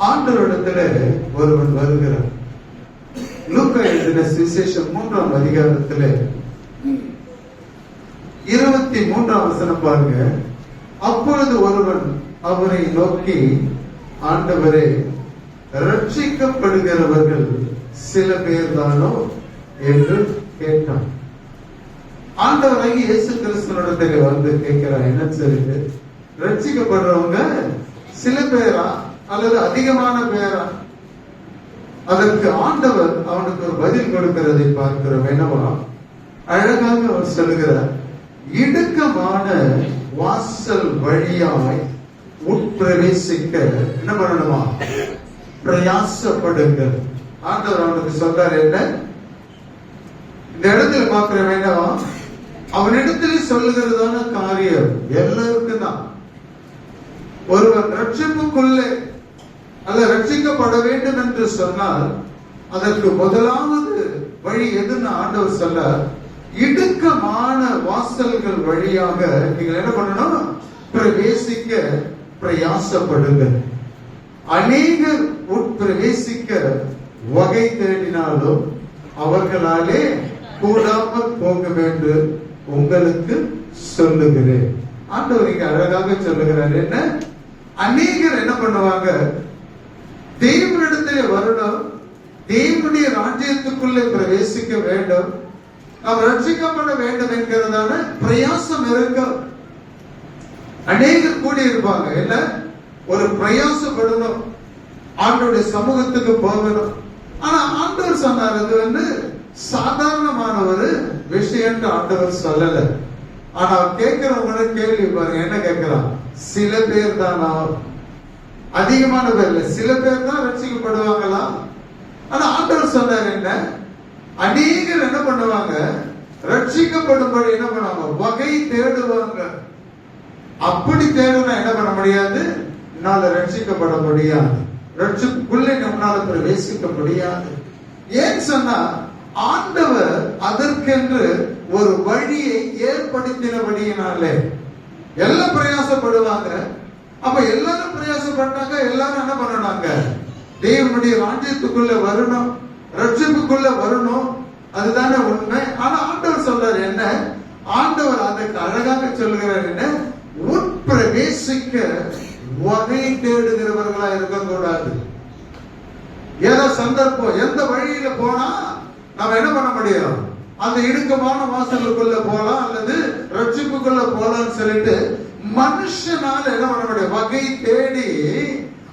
ஆண்டவரிடத்துல ஒருவன் வருகிறான். லூக்கா எழுதின சுவிசேஷம் 3ஆம் அதிகாரத்துல 23ஆம் வசனம் பாருங்க. அப்பொழுது ஒருவன் அவரை நோக்கி, ஆண்டவரே, ரட்சிக்கப்படுகிறவர்கள் சில பேர் தானோ என்று கேட்டான். ஆண்டவராகி இயேசு கிறிஸ்துவினிடத்தில் வந்து கேட்கிறான், என்ன சொல்லிட்டு, ரட்சிக்கப்படுறவங்க சில பேரா அல்லது அதிகமான பேரா? அதற்கு ஆண்டவர் அவனுக்கு ஒரு பதில் கொடுக்கிறதை பார்க்கிறோம். என்னவா? அழகாக அவர் சொல்லுகிறார், இடுக்கமான வாசல் வழியாய் உட்பிரவேசிக்க என்ன பண்ணணுமா? பிரயாசப்படுங்கள். ஆண்டவர் அவனுக்கு சொல்றார். என்ன இந்த இடத்துல பார்க்கிற வேண்டாமா? அவனிடத்துல சொல்லுகிறதான காரியம் எல்லாருக்கும் தான். ஒருவன் ரட்சிப்புக்குள்ளே அல்ல ரட்சிக்கப்பட வேண்டும் என்று சொன்னால் அதற்கு முதலாவது வழி எதுன்னு ஆண்டவர் சொல்ல, இடுக்கமான வாசல்கள் வழியாக நீங்கள் என்ன பண்ணணும்? பிரவேசிக்க பிரயாசப்படுங்கள். அநேகர் உட்பிரவேசிக்க வகை தேடினாலும் அவர்களாலே கூடாமல் போகும் என்று உங்களுக்கு சொல்லுகிறேன். ஆண்டவர் இங்க அழகாக சொல்லுகிறார். என்ன? அநேகர் என்ன பண்ணுவாங்க? தேவனிடத்திலே வரணும், தேவனுடைய ராஜ்யத்துக்குள்ளே பிரவேசிக்க வேண்டும், நாம் ரட்சிக்கப்பட வேண்டும் என்கிறதான பிரயாசம் இருக்க அநேகர் கூடி இருப்பாங்க. என்ன? ஒரு பிரயாசப்படணும், ஆண்டவருடைய சமூகத்துக்கு போகணும். ஆனா ஆண்டவர் சொன்னார், அது சாதாரணமான ஒரு விஷயம் ஆண்டவர் சொல்லல. ஆனா கேட்கிறவங்க கேள்வி பாருங்க, என்ன கேட்கிறான்? சில பேர் தானா? அதிகமான பேர் இல்ல, சில பேர் தான் ரட்சிக்கப்படுவாங்களா? ஆனா ஆண்டவர் சொன்னார் என்ன? அநேகர் என்ன பண்ணுவாங்க? ரட்சிக்கப்படும்படி என்ன பண்ணுவாங்க? வகை தேடுவாங்க. அப்படி தேடுனா என்ன பண்ண முடியாது? என்னால ரட்சிக்கப்பட முடியாது, ரட்சிப்புக்குள்ளே நம்மளால பிரவேசிக்க முடியாது. ஏன் சொன்னா ஆண்டவர் அதற்கென்று ஒரு வழியை ஏற்படுத்தினபடியினாலே எல்லாம் பிரயாசப்படுவாங்க. அப்ப எல்லாரும் பிரயாசப்பட்டாங்க, எல்லாரும் என்ன பண்ணாங்க? தேவனுடைய ராஜ்யத்துக்குள்ள வரணும், ரட்சிப்புக்குள்ள வரணும். அதுதானே உண்மை. ஆனா ஆண்டவர் சொல்றாரு என்ன? ஆண்டவர் அதற்கு அழகாக சொல்லுகிறார். என்ன? உட்பிரவேசிக்க வகை தேடுகிறவர்களா இருக்கக்கூடாது. ஏதோ சந்தர்ப்பம் எந்த வழியில போனா நம்ம என்ன பண்ண முடியும்? அந்த இடுக்கமான வாசலுக்குள்ள போலாம் அல்லது ரட்சிப்புக்குள்ள போலாம்னு சொல்லிட்டு மனுஷனால என்ன பண்ண முடியும்? வகை தேடி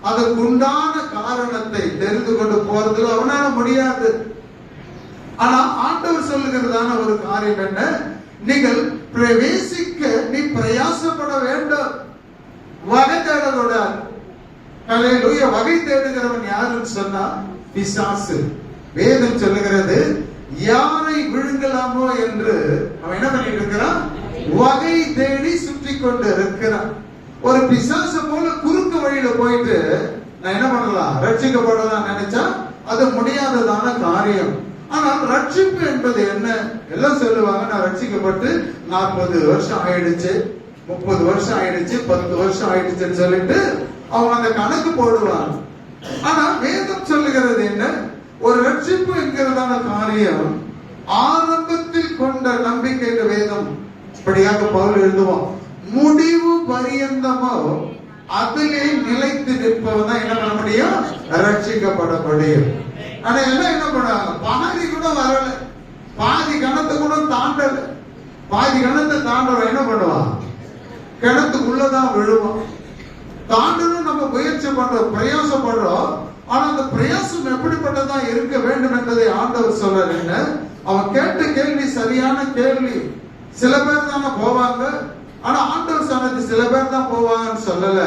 அதற்குண்டான காரணத்தை தெரிந்து கொண்டு போறதுக்கு அவனால முடியாது. ஆனா ஆண்டவர் சொல்லுகிறதான ஒரு காரியம் என்ன? நீங்கள் பிரவேசிக்க நீ பிரயாசப்பட வேண்டும், வகை தேடக்கூடாது. அல்லேலூயா. வகை தேடுகிறவன் யாருன்னு சொன்னா பிசாசு. வேதம் சொல்லுகிறது, யாரை விழுங்கலாமோ என்று அவன் என்ன பண்ணிட்டு இருக்கிறான்? வகை தேடி சுற்றி கொண்டு இருக்கிறான். ஒரு பிசாச போல குறுக்கு வழியில போயிட்டு நான் என்ன பண்ணலாம்? ரட்சிக்கப்படலாம் நினைச்சா அது முடியாததான காரியம். ஆனால் ரட்சிப்பு என்பது என்ன? எல்லாம் சொல்லுவாங்க, நான் ரட்சிக்கப்பட்டு 40 வருஷம் ஆயிடுச்சு, 30 வருஷம் ஆயிடுச்சு, 10 வருஷம் ஆயிடுச்சுன்னு சொல்லிட்டு அவங்க அந்த கணக்கு போடுவாங்க. ஆனா வேதம் சொல்லுகிறது என்ன? ஒரு ரட்சிப்பு என்கிறதான காரியம் ஆரம்பத்தில் கொண்ட நம்பிக்கை. வேதம் இப்படியாக பவுல் எழுதுவோம், முடிவு பரியந்தமோ அதிலே நிலைத்து நிற்பவன் தான் என்ன பண்ண முடியும்? ரட்சிக்கப்பட முடியும். ஆனா எல்லாம் என்ன பண்ணாங்க? பாதி கூட வரல, பாதி கணத்தை கூட தாண்டல. பாதி கணத்தை தாண்டவன் என்ன பண்ணுவான்? கிணத்துக்குள்ளதான் விழுவான். தாண்டணும் நம்ம முயற்சி பண்றோம், பிரயாசப்படுறோம். ஆனா அந்த பிரயாசம் எப்படிப்பட்டதா இருக்க வேண்டும் என்பதை ஆண்டவர் சொல்றாரு. என்ன? அவன் கேட்ட கேள்வி சரியான கேள்வி. சில பேர் தானே போவாங்க. ஆனா ஆண்டவர் சொன்னது சில பேர் தான் போவாங்கன்னு சொல்லல.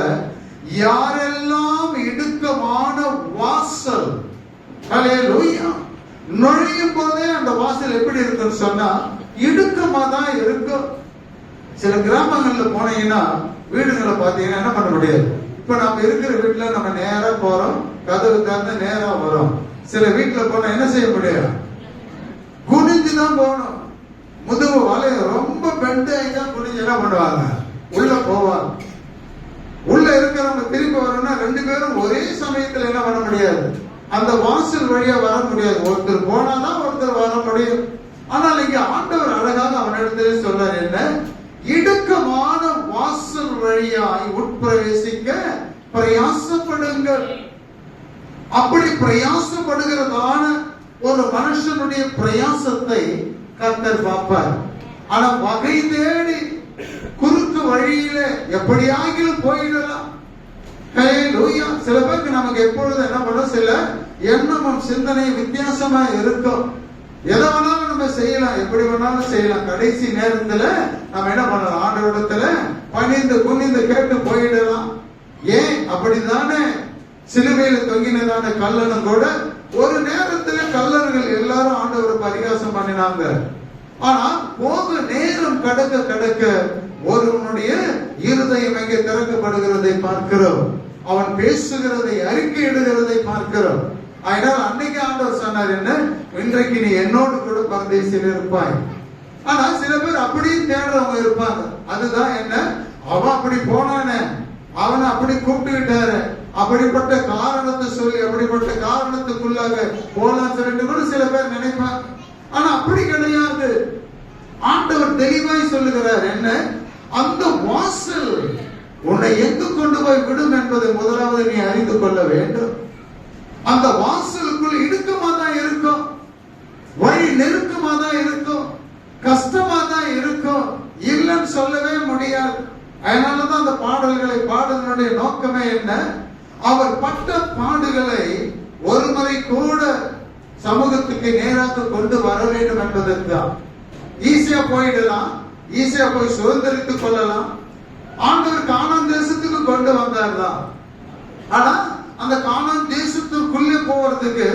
யாரெல்லாம் இடுக்கமான வாசல், அல்லேலூயா, நுழையும் போதே அந்த வாசல் எப்படி இருக்குன்னு சொன்னா இடுக்கமா தான் இருக்கும். சில கிராமங்கள்ல போனீங்கன்னா வீடுகளை பார்த்தீங்கன்னா என்ன பண்ண முடியாது. இப்ப நம்ம இருக்கிற வீட்டுல நம்ம நேரா போறோம், கதவு திறந்து நேரா வரோம். சில வீட்டுல போனா என்ன செய்ய முடியாது? குனிஞ்சுதான் போகணும். முதுகு வலைய ரொம்ப பெண்ட் ஆகிதான் குனிஞ்சு என்ன பண்ணுவாங்க? உள்ள போவாங்க. உள்ள இருக்கிறவங்க திருப்பி வரணும்னா 2 பேரும் ஒரே சமயத்துல என்ன பண்ண முடியாது, அந்த வாசல் வழியா வர முடியாது. ஒருத்தர் போனாதான் ஒருத்தர் வர முடியும். ஆனால் இங்க ஆண்டவர் அழகாக அவனிடத்திலே சொல்றார், என்ன, இடுக்கமான வாசல் வழியாய் உட்பிரவேசிக்க பிரயாசப்படுங்கள். அப்படி பிரயாசப்படுகிறதான ஒரு மனுஷனுடைய பிரயாசத்தை கர்த்தர் பார்ப்பார். ஆனா வகை தேடி குறுக்கு வழியில எப்படியாகிலும் போயிடலாம். சில பேருக்கு நமக்கு எப்பொழுது என்ன பண்ணும், சில எண்ணமும் சிந்தனை வித்தியாசமா இருக்கும். எதை வேணாலும் நம்ம செய்யலாம், எப்படி வேணாலும் செய்யலாம். கடைசி நேரத்துல நம்ம என்ன பண்ணலாம், ஆண்டவரிடத்துல பணிந்து குனிந்து கேட்டு போயிடலாம். ஏன் அப்படித்தானே சிலுவையில தொங்கினதான கல்லனும் கூட ஒரு நேரத்துல கல்லர்கள் எல்லாரும் ஆண்டவர் பரிகாசம் பண்ணினாங்க. ஆனா போக நேரம் கடக்க கடக்க ஒருவனுடைய இருதயம் எங்கே திறக்கப்படுகிறதை பார்க்கிறோம், அவன் பேசுகிறதை அறிக்கையிடுகிறதை பார்க்கிறோம். அதனால் அன்னைக்கு ஆண்டவர் சொன்னார், என்ன, இன்றைக்கு நீ என்னோடு கூட பரதேசில் இருப்பாய். ஆனா சில பேர் அப்படியும் தேடுறவங்க இருப்பாங்க. அதுதான் என்ன, அவன் அப்படி போனானே, அவனை அப்படி கூப்பிட்டுக்கிட்டாரு, அப்படிப்பட்ட காரணத்தை சொல்லி அப்படிப்பட்ட காரணத்துக்குள்ளாக போலாம் சொல்லிட்டு கூட சில பேர் நினைப்பாங்க. ஆனா அப்படி கிடையாது. ஆண்டவர் தெளிவாய் சொல்லுகிறார், என்ன, அந்த வாசல் உன்னை எங்கு கொண்டு போய் விடும் என்பதை முதலாவது நீ அறிந்து கொள்ள வேண்டும். அந்த வாசலுக்குள் இடுக்கமா தான் இருக்கும், வழி நெருக்கமா தான் இருக்கும், கஷ்டமா தான் இருக்கும், இல்லைன்னு சொல்லவே முடியாது. அதனாலதான் அந்த பாடல்களை பாடுவதனுடைய நோக்கமே என்ன, அவர் பட்ட பாடுகளை ஒரு முறை கூட சமூகத்துக்கு நேராக கொண்டு வர வேண்டும் என்பதற்கு தான். ஈஸியா போயிடலாம், ஈஸியா போய் சுதந்திரித்துக் கொள்ளலாம். ஆண்டவர் கானான் தேசத்துக்கு கொண்டு வந்தார்தான். ஆனா அந்த கானான் தேசத்துக்குள்ளே போறதுக்கு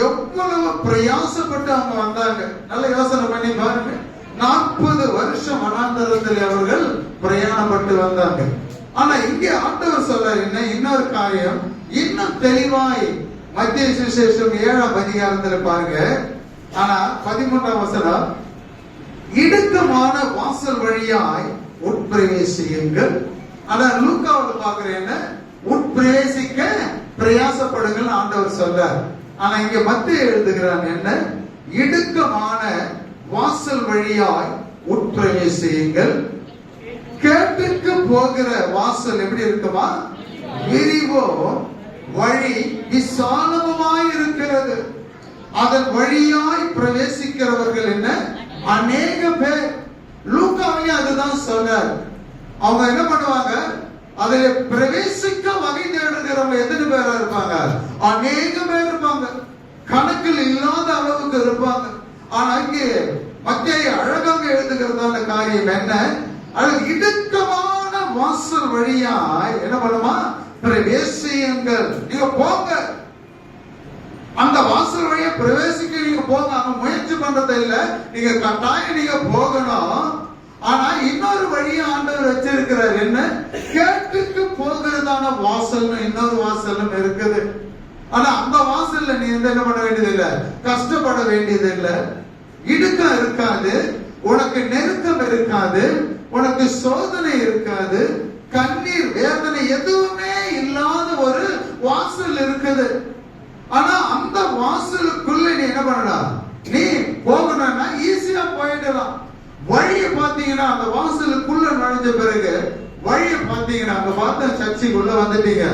எவ்வளவு பிரயாசப்பட்டு அவங்க வந்தாங்க. நல்ல யோசனை பண்ணி பாருங்க. 40 வருஷம் வனாந்தரத்தில் அவர்கள் பிரயாணப்பட்டு வந்தாங்க. ஆனா இங்கே ஆண்டவர் சொல்றாரு, என்ன, இன்னொரு காரியம் இன்னும் தெளிவாய் மத்திய சுவிசேஷம் 7ஆம் அதிகாரத்தில் பாருங்க. ஆனா 13ஆம் வசனம், இடுக்கமான வாசல் வழியாய் உட்பிரவேசியுங்கள். ஆனா லூக்காவில் பாக்குறேன், உட்பிரவேசிக்க பிரயாசப்படுங்கள் ஆண்டவர் சொல்றார். ஆனா இங்க மத்திய எழுதுகிறான், என்ன, இடுக்கமான வாசல் வழியாய் உட்பிரவேசியுங்கள். கேட்டுக்கு போகிற வாசல் எப்படி இருக்குமா, விரிவோ வழி விசாலமாய் இருக்கிறது, அதன் வழியாய் பிரவேசிக்கிறவர்கள் என்ன, அநேக பேர். லூக்காவையும் அதுதான் சொல்றார். அவங்க என்ன பண்ணுவாங்க, அதில் பிரவேசிக்க வகை தேடுகிறவங்க எத்தனை பேரா இருப்பாங்க, அநேக பேர் இருப்பாங்க, கணக்கில் இல்லாத அளவுக்கு இருப்பாங்க. ஆனா இங்கே மத்திய அழகாக எழுதுகிறதான காரியம் என்ன, அது இடுக்கமான வாசல் வழியாய் என்ன பண்ணுமா, பிரவேசியுங்கள். நீங்க போங்க, அந்த வாசல் வழியா பிரவேசிக்க நீங்க போங்க. அவன் முயற்சி பண்றது இல்ல, நீங்க கட்டாயம் நீங்க போகணும். ஆனா இன்னொரு வழியை ஆண்டவர் வச்சிருக்கிறார், என்ன, கேட்டுக்கு போகிறதான வாசல் இன்னொரு வாசலும் இருக்குது. ஆனா அந்த வாசல்ல நீ என்ன பண்ண வேண்டியது இல்ல, கஷ்டப்பட வேண்டியது இல்ல, இடுக்கம் இருக்காது, உனக்கு நெருக்கம் இருக்காது, உனக்கு சோதனை இருக்காது, கண்ணீர் வேதனை எதுவுமே இல்லாத ஒரு வாசல் இருக்குது. ஆனா அந்த வாசலுக்குள்ள நீ என்ன பண்ணலாம், நீ போகணும்னா ஈஸியா போயிடலாம். வழியை பாத்தீங்கன்னா அந்த வாசலுக்குள்ள நுழைஞ்ச பிறகு வழியை பாத்தீங்கன்னா அங்க பார்த்த சர்ச்சைக்குள்ள வந்துட்டீங்க.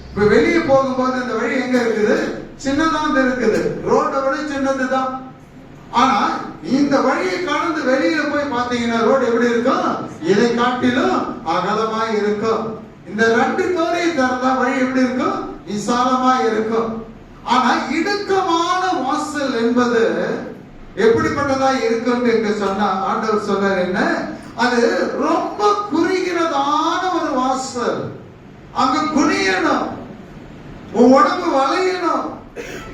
இப்ப வெளியே போகும்போது இந்த வழி எங்க இருக்குது, சின்னதான் இருக்குது, ரோட்டை விட சின்னதுதான். ஆனா இந்த வழியை கடந்து வெளியில போய் பாத்தீங்கன்னா ரோடு எப்படி இருக்கும், இதை காட்டிலும் அகலமா இருக்கும். இந்த 2 டோரையும் திறந்தா வழி எப்படி இருக்கும், விசாலமா இருக்கும். ஆனா இடுக்கமான வாசல் என்பது எப்படிப்பட்டதா இருக்கு சொன்னா ஆண்டவர் சொல்றாரு, என்ன, அது ரொம்ப குறுகிறதான ஒரு வாசல். அங்க குனியணும், உன் உடம்பு வளையணும்,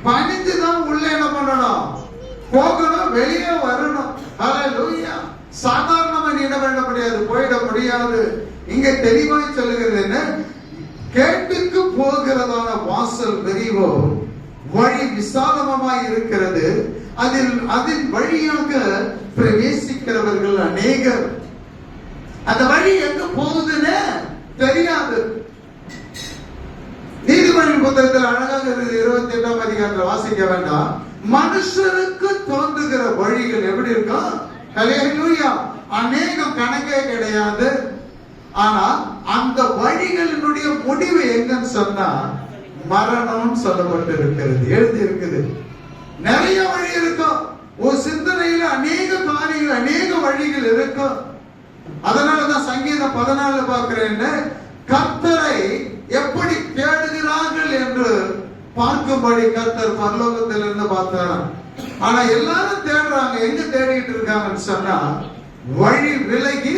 பணிஞ்சுதான் உள்ள என்ன பண்ணணும், போகணும், வெளியே வரணும். ஹல்லேலூயா. சாதாரணமா நீ என்ன பண்ண முடியாது, போயிட முடியாது. இங்க தெளிவாய் சொல்லுகிறது என்ன, கேட்டுக்கு போகிறதான வாசல் விரிவோ வழி விசாலமாய் இருக்கிறது, அதில் வழியாக பிரவேசிக்கிறவர்கள் அநேகர். அந்த வழி எங்க போகுதுன்னு தெரியாது. நீதிமன்ற புத்தகத்தில் அழகாக இருக்குது. 28ஆம் அதிகாரத்தில் வாசிக்க வேண்டாம். மனுஷருக்கு தோன்றுகிற வழிகள் எப்படி இருக்கும்? ஹல்லேலூயா. அநேகம் கணக்கே கிடையாது. ஆனா அந்த வழிகளினுடைய முடிவு எங்கன்னு சொன்னா மரணம் சொல்லப்பட்டு இருக்கிறது, எழுதி இருக்குது. நிறைய வழி இருக்கும். ஒரு சிந்தனையில அநேக காரியங்கள், அநேக வழிகள் இருக்கும். அதனாலதான் சங்கீதம் 14 பார்க்கிறேன், கர்த்தரை எப்படி தேடுகிறார்கள் என்று பார்க்கும்படி கர்த்தர் பரலோகத்திலிருந்து பார்த்தாராம். ஆனா எல்லாரும் தேடுறாங்க. எங்க தேடிட்டு இருக்காங்கன்னு சொன்னா வழி விலகி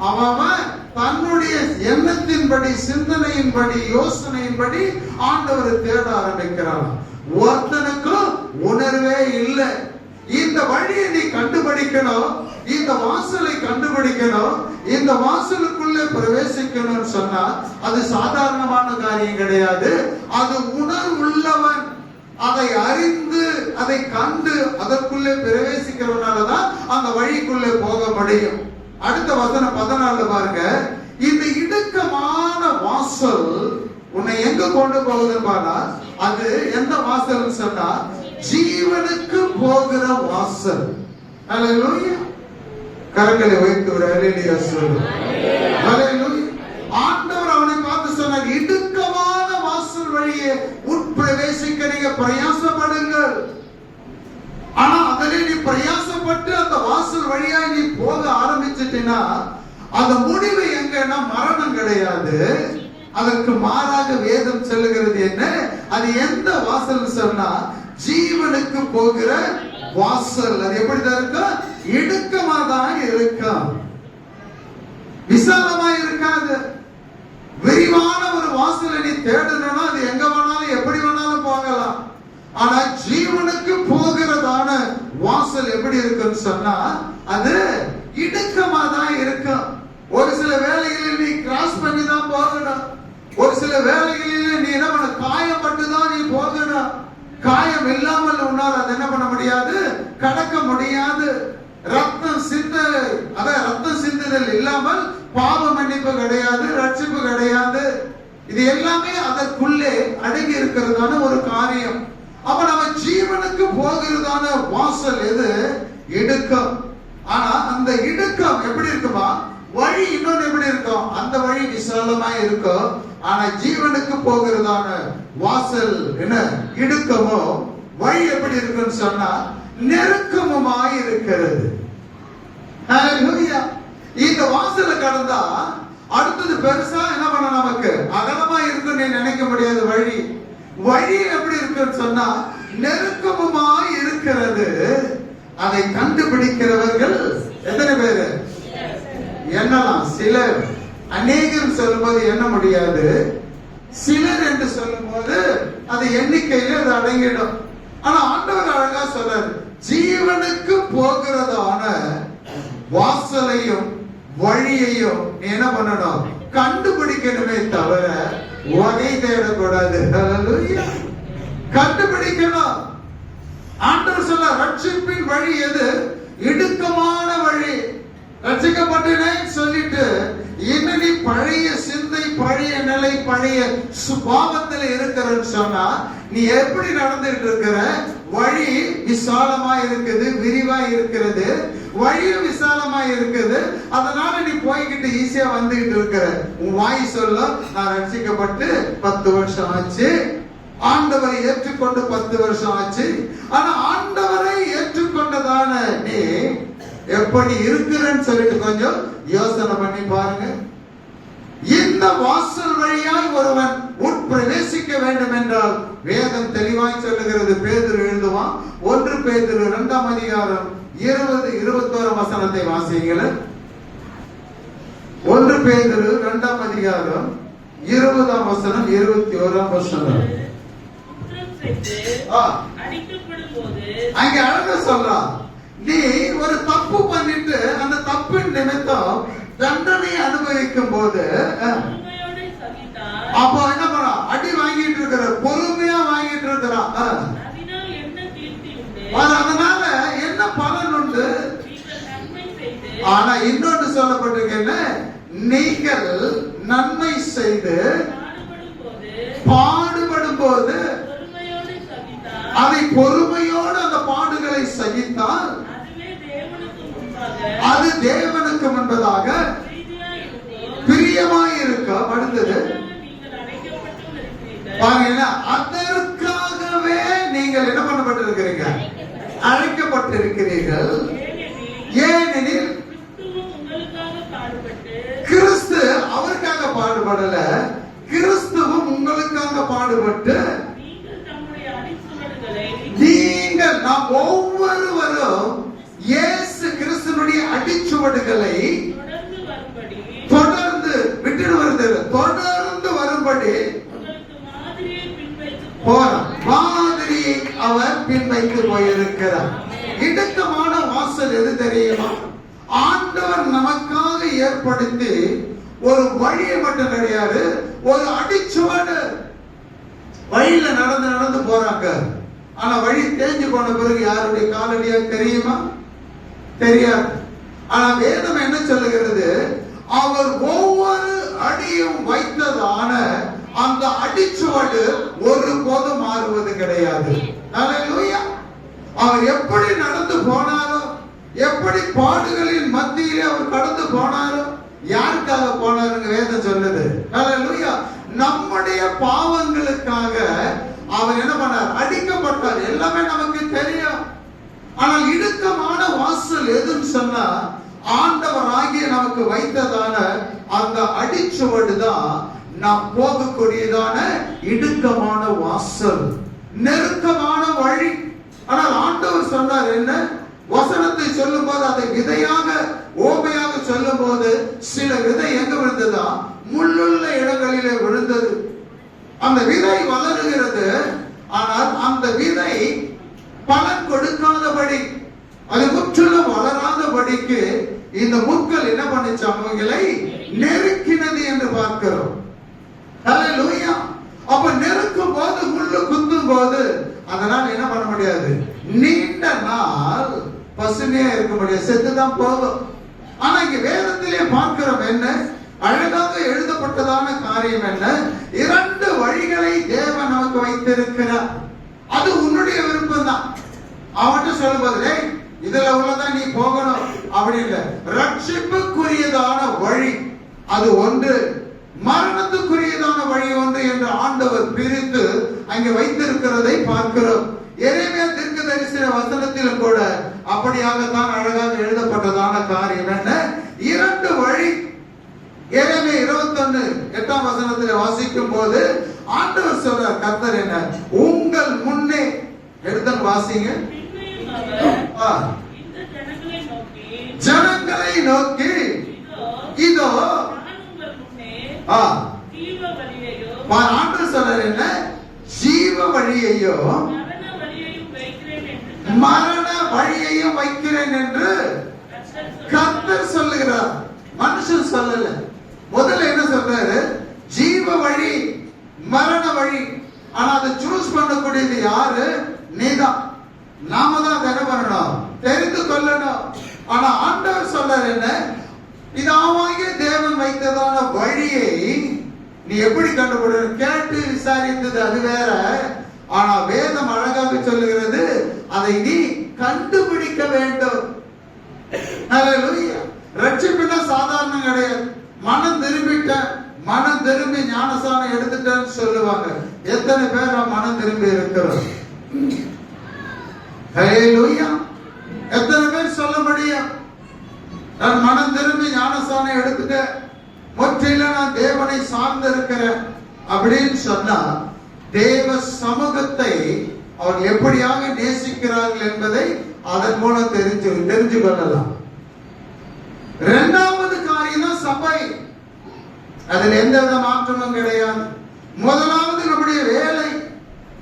அவன் தன்னுடைய எண்ணத்தின்படி, சிந்தனையின்படி, யோசனையின்படி ஆண்டவரை தேட ஆரம்பிக்கிறான். ஒருத்தனுக்கும் உணர்வே இல்லை. இந்த வழியை நீ கண்டுபிடிக்கணும், இந்த வாசலை கண்டுபிடிக்கணும், இந்த வாசலுக்குள்ளே பிரவேசிக்கணும்னு சொன்னா அது சாதாரணமான காரியம் கிடையாது. அது உணர்வுள்ளவன், அதை அறிந்து, அதை கண்டு அதற்குள்ளே பிரவேசிக்கிறவனாலதான் அந்த வழிக்குள்ளே போக முடியும். அடுத்த வசனம் 14 பாருங்க. இந்த இடுக்கமான வாசல் உன்னை எங்க கொண்டு போகுதுன்னு பாருங்க. அது எந்த வாசல் சொன்னா ஜீவனுக்கு போகிற வாசல். ஹல்லேலூயா. கரங்களை வைத்து ஒரு ஹல்லேலூயா சொல்லு. ஹல்லேலூயா. ஆண்டவர் அவனை பார்த்து சொன்னார், இடுக்கமான வாசல் வழியே உட்பிரவேசிக்க நீங்க பிரயாசப்படுங்கள். ஆனா அதிலே நீ பிரயாசப்பட்டு அந்த வாசல் வழியா நீ போக ஆரம்பிச்சிட்டீன்னா அந்த முடிவு எங்கன்னா மரணம் கிடையாது. அதற்கு மாறாக வேதம் சொல்லுகிறது என்ன? அது எந்த வாசல் சொன்னா ஜீவனுக்கு போகிற வாசல். அது எப்படிதான் இருக்கும்? இடுக்கமா தான் இருக்கும், விசாலமா இருக்காது. விரிவான ஒரு வாசலை நீ தேடணும்னா அது எங்க வேணாலும் எப்படி வேணாலும் போகலாம். ஆனா ஜீவனுக்கு போகிறதான வாசல் எப்படி இருக்குன்னு சொன்னா அது இடுக்கமா தான் இருக்கும். ஒரு சில வேலைகளில் நீ கிராஸ் பண்ணி தான் போகணும். ஒரு சில வேலைகளில் நீ என்ன பண்ண, காயப்பட்டு தான் நீ போகணும். காயம் இல்லாமல் உன்னால் அது என்ன பண்ண முடியாது, கடக்க முடியாது. ரத்தம் சிந்துதல் இல்லாமல் பாவ மன்னிப்பு கிடையாது, ரட்சிப்பு கிடையாது. இது எல்லாமே அதற்குள்ளே அடங்கி இருக்கிறதான ஒரு காரியம். அப்ப நம்ம ஜீவனுக்கு போகிறதான வாசல் எது? இடுக்கம். ஆனா அந்த இடுக்கம் எப்படி இருக்குமா? வழி இன்னொன்று எப்படி இருக்கும்? அந்த வழி விசாலமா இருக்கும். ஆனா ஜீவனுக்கு போகிறதான வாசல் என்ன இடுக்கமோ, வழி எப்படி இருக்குன்னு சொன்னா நெருக்கமுமாய் இருக்கிறது. ஹல்லேலூயா. இந்த வாசலை கடந்தா அடுத்தது பெருசா என்ன பண்ண, நமக்கு அகலமா இருக்குன்னு நினைக்க முடியாது. வழி எப்படி இருக்குன்னு சொன்னா நெருக்கமுமாய் இருக்கிறது. அதை கண்டுபிடிக்கிறவர்கள் எத்தனை பேரு? எண்ணலாம். சிலர். அநேகர் சொல்லும்போது எண்ண முடியாது. சிலர் என்று சொல்லும் போது அது எண்ணிக்கையில அது அடங்கிடும். ஆனா ஆண்டவர் அழகா சொல்றாரு, ஜீவனுக்கு போகிறதான வாசலையும் வழியையும் நீ என்ன பண்ணணும், கண்டுபிடிக்கணுமே தவிர வகை தேடக்கூடாது. ஹல்லேலூயா. கண்டுபிடிக்கணும். ஆண்டவர் சொல்ல ரட்சிப்பின் வழி எது? இடுக்கமான வழி. ரட்சிக்கப்பட்டேன்னு சொல்லிட்டு இன்னும் நீ பழைய சிந்தை, பழைய நிலை, பழைய சுபாவத்தில் இருக்கிறன்னு சொன்னா நீ எப்படி நடந்துட்டு இருக்கிற? வழி விசாலமா இருக்குது, விரிவா இருக்கிறது. வழியும் விசாலமா இருக்குது. அதனால நீ போய்கிட்டு ஈஸியா வந்துகிட்டு இருக்கிற. உன் வாய் சொல்ல, நான் ரட்சிக்கப்பட்டு 10 வருஷம் ஆச்சு, ஆண்டவரை ஏற்றுக்கொண்டு 10 வருஷம் ஆச்சு. ஆனா ஆண்டவரை ஏற்றுக்கொண்டதான நீ எப்படி இருக்கிறன்னு சொல்லிட்டு கொஞ்சம் யோசனை பண்ணி பாருங்க. இந்த வாசல் வழியாய் ஒருவன் உட்பிரவேசிக்க வேண்டும் என்றால் வேதம் தெளிவாய் சொல்லுகிறது. பேதுரு எழுதுவான். 1 பேதுரு 2ஆம் அதிகாரம் 20-21 வசனத்தை வாசியுங்கள். 1 பேதுரு 2ஆம் அதிகாரம் 20ஆம் வசனம் 21ஆம் வசனம். அங்க அழகா சொல்றான், நீ ஒரு தப்பு பண்ணிட்டு அந்த தப்பின் நிமித்தம் தண்டனை அனுபவிக்கும் போது அப்போ என்ன பண்ண, அடி வாங்கிட்டு இருக்கிற, பொறுமையா வாங்கிட்டு இருக்கிறான். அதனால என்ன பலன் உண்டு? ஆனா இன்னொன்று சொல்லப்பட்டிருக்க, நீங்கள் நன்மை செய்து பாடுபடும் போது அதை பொறுமையோடு அந்த பாடுகளை சகித்தால் அது தேவனுக்கு முன்பதாக பிரியமாயிருக்கும். அடுத்தது பாருங்க, அதற்காகவே நீங்கள் என்ன பண்ணப்பட்டிருக்கிறீங்க? அழைக்கப்பட்டிருக்கிறீர்கள். ஏனெனில் கிறிஸ்து அவருக்காக பாடுபடல, கிறிஸ்துவும் உங்களுக்காக பாடுபட்டு நீங்கள் நாம் ஒவ்வொருவரும் இயேசு கிறிஸ்துனுடைய அடிச்சுவடுகளை தொடர்ந்து விட்டுடுவது, தொடர்ந்து வரும்படி மாதிரியை அவர் பின்வைத்து போயிருக்கிறார். இடுக்கமான வாசல் எது தெரியுமா? ஆண்டவர் நமக்காக ஏற்படுத்தி ஒரு வழியை மட்டும் கிடையாது, ஒரு அடிச்சுவடு. வழியில நடந்து நடந்து போறாங்க, ஆனா வழி தேஞ்சு போன பிறகு யாருடைய காலடியா தெரியுமா? தெரியாது. ஆனா வேதம் என்ன சொல்லுகிறது? அவர் ஒவ்வொரு அடியும் வைத்ததான அந்த அடிச்சுவடு ஒருபோதும் மாறுவது கிடையாது. அல்லேலூயா. அவர் எப்படி நடந்து போனாரோ, எப்படி பாடுகளின் மத்தியிலே அவர் கடந்து போனாரோ, யாருக்காக போனாருங்க வேதம் சொல்லுது. அல்லேலூயா. நம்முடைய பாவங்களுக்காக அவர் என்ன பண்ணார்? அடிக்கப்பட்டார். எல்லாமே நமக்கு தெரியும். ஆனால் இடுக்கமான வாசல் எதுன்னு சொன்னா, ஆண்டவர் ஆகிய நமக்கு வைத்ததான அந்த அடிச்சுவடு தான் நாம் போகக்கூடியதான இடுக்கமான வாசல், நெருக்கமான வழி. ஆனால் ஆண்டவர் சொன்னார் என்ன? வசனத்தை சொல்லும் போது அதை விதையாக ஓமையாக சொல்லும் போது சில விதை எங்க விழுந்ததா? முள்ளுள்ள இடங்களிலே விழுந்தது. அந்த விதை வளருகிறது, ஆனால் அந்த விதை பலன் கொடுக்காதபடி, அது முற்றிலும் வளராதபடிக்கு இந்த முட்கள் என்ன பண்ணிச்சு? அவங்களை நெருக்கினது என்று பார்க்கிறோம். அல்லேலூயா. அப்ப நெருக்கும் போது, முள்ளு குத்தும் போது அதனால என்ன பண்ண முடியாது? நீண்ட நாள் பசுமையா இருக்க முடியாது, செத்துதான் போகும். ஆனா இங்க வேதத்திலே பார்க்கிறோம் என்ன? அழகாக எழுதப்பட்டதான காரியம் என்ன? இரண்டு வழிகளை தேவன் நமக்கு வைத்திருக்கிறார். அது உன்னுடைய விருப்பம் தான். அவன்கிட்ட சொல்லும்போது இதுல உள்ளதான் நீ போகணும் அப்படி இல்லை. ரட்சிப்புக்குரியதான வழி அது ஒன்று, மரணத்துக்குரியதான வழி ஒன்று என்று ஆண்டவர் பிரித்து அங்கே வைத்திருக்கிறதை பார்க்கிறோம். எரேமியா தீர்க்கதரிசன வசனத்திலும் கூட அப்படியாகத்தான் அழகாக எழுதப்பட்டதான காரியம் என்ன? இரண்டு வழி. எரேமியா 21:8 வசனத்தில் வாசிக்கும் போது ஆண்டவர் சொல்றார், கர்த்தர் என்ன? உங்கள் முன்னே எடுத்து வாசிங்க. ஜனங்களை நோக்கி இதோ ஆண்டவர் சொல்றார் என்ன? ஜீவ வழியையோ மரண வழியையும் வைக்கிறேன் என்று கர்த்தர் சொல்லுகிறார். மனுஷன் சொல்லல. முதல்ல என்ன சொல்றாரு? ஜீவ வழி, மரண வழி. ஆனா அதை சூஸ் பண்ணக்கூடியது யாரு? நீதான். நாம தான் என்ன பண்ணணும்? தெரிந்து கொள்ளணும். ஆனா ஆண்டவர் சொல்றாரு என்ன? பிதாவாகிய தேவன் வைத்ததான வழியை நீ எப்படி கண்டுபிடிக்கணும்? கேட்டு விசாரித்தது அது வேற. ஆனா வேதம் அழகாக சொல்லுகிறது, அதை நீ கண்டுபிடிக்க வேண்டும். அல்லேலூயா. ரட்சிப்புனா சாதாரணம் கிடையாது. மனம் திரும்பிட்டேன், மனம் திரும்பி ஞானசானம் எடுத்துட்டேன்னு சொல்லுவாங்க. எத்தனை பேர் மனம் திரும்பி இருக்கிறோம்? ஹல்லேலூயா. எத்தனை பேர் சொல்ல முடியும்? நான் மனம் திரும்பி ஞானசானம் எடுத்துட்டேன், முற்றிலும் நான் தேவனை சார்ந்து இருக்கிறேன் அப்படின்னு சொன்னா, தேவ சமூகத்தை அவர் எப்படியாக நேசிக்கிறார்கள் என்பதை அதன் மூலம் தெரிஞ்சு கொள்ளலாம். இரண்டாவது காரியம் தான் சபை. அதில் எந்தவித மாற்றமும் கிடையாது. முதலாவது நம்முடைய வேலை,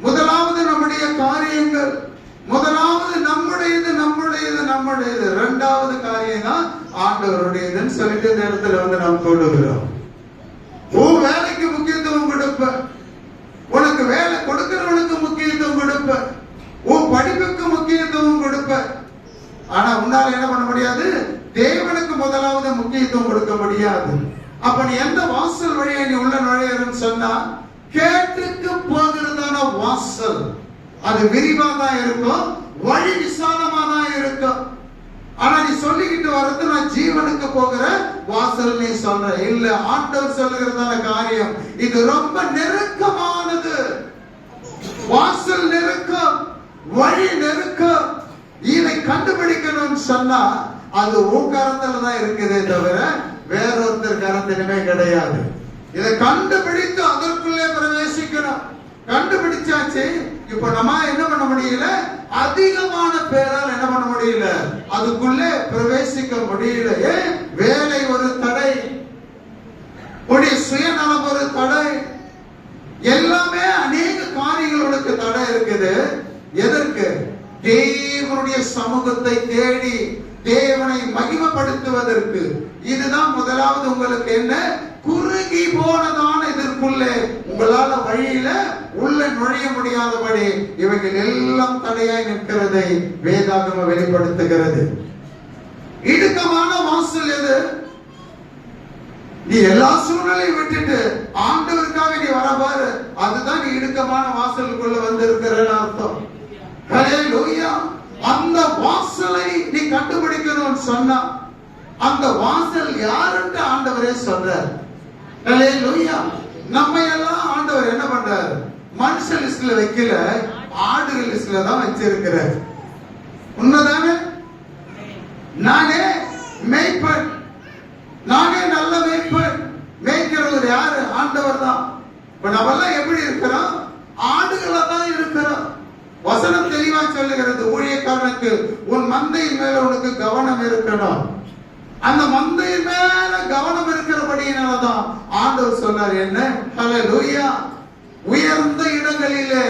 முதலாவது நம்முடைய காரியங்கள், முதலாவது நம்முடையது நம்முடையது நம்முடையது. இரண்டாவது காரியம் தான் ஆண்டவருடையதுன்னு சொல்லிட்டு இந்த இடத்துல வந்து நாம் தொடுகிறோம். உன் வேலைக்கு முக்கியத்துவம் கொடுப்ப, உனக்கு வேலை கொடுக்கிறவனுக்கு முக்கியத்துவம் கொடுப்ப, உன் படிப்புக்கு முக்கியத்துவம் கொடுப்ப. ஆனா உன்னால என்ன பண்ண முடியாது? தேவனுக்கு முதலாவது முக்கியத்துவம் கொடுக்க முடியாது. அப்ப நீ எந்த வாசல் வழியை நீ உள்ள நுழையறன்னு சொன்னா, கேட்டுக்கு போகிறதான வாசல். அது விரிவா தான் இருக்கும், வழி விசாலமா தான் இருக்கும். ஆனா நீ சொல்லிக்கிட்டு வர்றது நான் ஜீவனுக்கு போகிற வாசல் நீ சொல்ற இல்ல. ஆண்டவர் சொல்லுகிறதான காரியம் இது ரொம்ப நெருக்கமானது. வாசல் நெருக்கம், வழி நெருக்கம். இதை கண்டுபிடிக்கணும்னு சொன்னா அது உன் கரத்துல தான் இருக்குதே தவிர வேறொருத்தர் கரத்திலுமே கிடையாது. இதை கண்டுபிடித்து அதற்குள்ளே பிரவேசிக்கணும். கண்டுபிடிச்சாச்சு. இப்ப நம்ம என்ன பண்ண முடியல, அதிகமான பேரால் என்ன பண்ண முடியல, அதுக்குள்ளே பிரவேசிக்க முடியல. வேலை ஒரு தடை, உடைய சுயநலம் ஒரு தடை, எல்லாமே அநேக காரியங்களுக்கு தடை இருக்குது. எதற்கு? தேவனுடைய சமூகத்தை தேடி தேவனை மகிமைப்படுத்துவதற்கு. இதுதான் முதலாவது. உங்களுக்கு என்ன, குறுகி போனதான இதற்குள்ளே உங்களால வழியில உள்ள நுழைய முடியாதபடி இவைகள் எல்லாம் தடையாய் நிற்கிறதை வேதாகம வெளிப்படுத்துகிறது. இடுக்கமான வாசல் எது? நீ எல்லா சூழ்நிலையும் விட்டுட்டு ஆண்டவருக்காக நீ வரபாரு, அதுதான் நீ இடுக்கமான வாசலுக்குள்ள வந்திருக்கிற அர்த்தம். ஹல்லேலூயா. அந்த வாசலை நீ கண்டுபிடிக்கணும்னு சொன்னா அந்த வாசல் யாருன்னு ஆண்டவரே சொல்றார். ஹல்லேலூயா. நம்ம எல்லாம் ஆண்டவர் என்ன பண்றாரு, மனுஷ லிஸ்ட்ல வைக்கல, ஆடுகள் லிஸ்ட்ல தான் வச்சிருக்கிறார். உண்மைதானே? நானே மேய்ப்பன், நானே நல்ல மேய்ப்பன். மேய்க்கிறவர் யாரு? ஆண்டவர் தான். இப்ப நம்ம எல்லாம் எப்படி இருக்கிறோம்? ஆடுகளா தான் இருக்கிறோம். வசனம் தெளிவா சொல்லுகிறது, ஊழியக்காரனுக்கு உன் மந்தையின் மேல உனக்கு கவனம் இருக்கணும். அந்த மந்தையின் மேல கவனம் இருக்கிறபடியினாலதான் ஆண்டவர் சொன்னார் என்ன, ஹல்லேலூயா, உயர்ந்த இடங்களிலே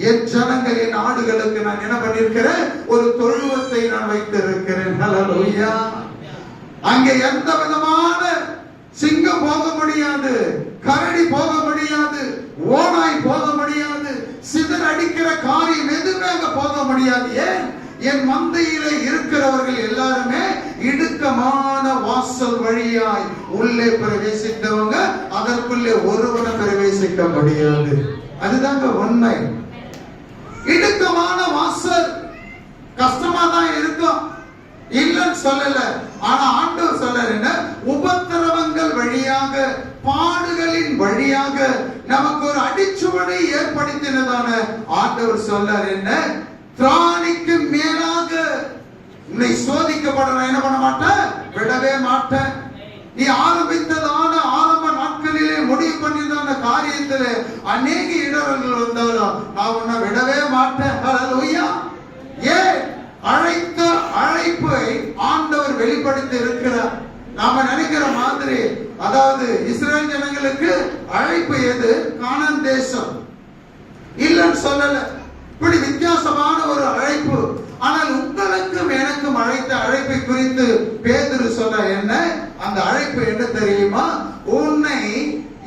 என் ஜனங்களின் ஆடுகளுக்கு நான் என்ன பண்ணிருக்கிறேன், ஒரு தொழுவத்தை நான் வைத்திருக்கிறேன். ஹல்லேலூயா. அங்கே எந்த விதமான சிங்கம் போக முடியாது, கரடி போக முடியாது, ஓநாய் போக முடியாது, சிதற அடிக்கிற காரியம் எதுவுமே அங்க போக முடியாது. ஏன்? என் மந்தையிலே இருக்கிறவர்கள் எல்லாருமே இடுக்கமான வாசல் வழியாய் உள்ளே பிரவேசித்தவங்க, அதற்குள்ளே ஒருவனை பிரவேசிக்க முடியாது. அதுதாங்க உண்மை. இடுக்கமான வாசல் கஷ்டமா தான் இருக்கும், இல்லன்னு சொல்லல. ஆனா ஆண்டவர் சொல்றாரு என்ன, உபத்திரவங்கள் வழியாக, பாடுகளின் வழியாக நமக்கு ஒரு அடிச்சுவடை ஏற்படுத்தினதான ஆண்டவர் சொல்றாரு என்ன, திராணிக்கு மேலாக உன்னை சோதிக்கப்பட என்ன பண்ண மாட்டேன், விடவே மாட்டேன். நீ ஆரம்பித்ததான ஆரம்ப நாட்களிலே முடிவு பண்ணியதான காரியத்திலே அநேக இடர்கள் வந்தாலும் நான் உன்னை விடவே மாட்டேன். ஹல்லேலூயா. ஏன்? அழைத்த அழைப்பை ஆண்டவர் வெளிப்படுத்தி இருக்கிறார். நாம நினைக்கிற மாதிரி, அதாவது இஸ்ரேல் ஜனங்களுக்கு அழைப்பு எது, கானான் தேசம் இல்லன்னு சொல்லல. இப்படி வித்தியாசமான ஒரு அழைப்பு. ஆனால் உங்களுக்கும் எனக்கும் அழைத்த அழைப்பை குறித்து பேதுரு சொல்ற என்ன, அந்த அழைப்பு என்ன தெரியுமா, உன்னை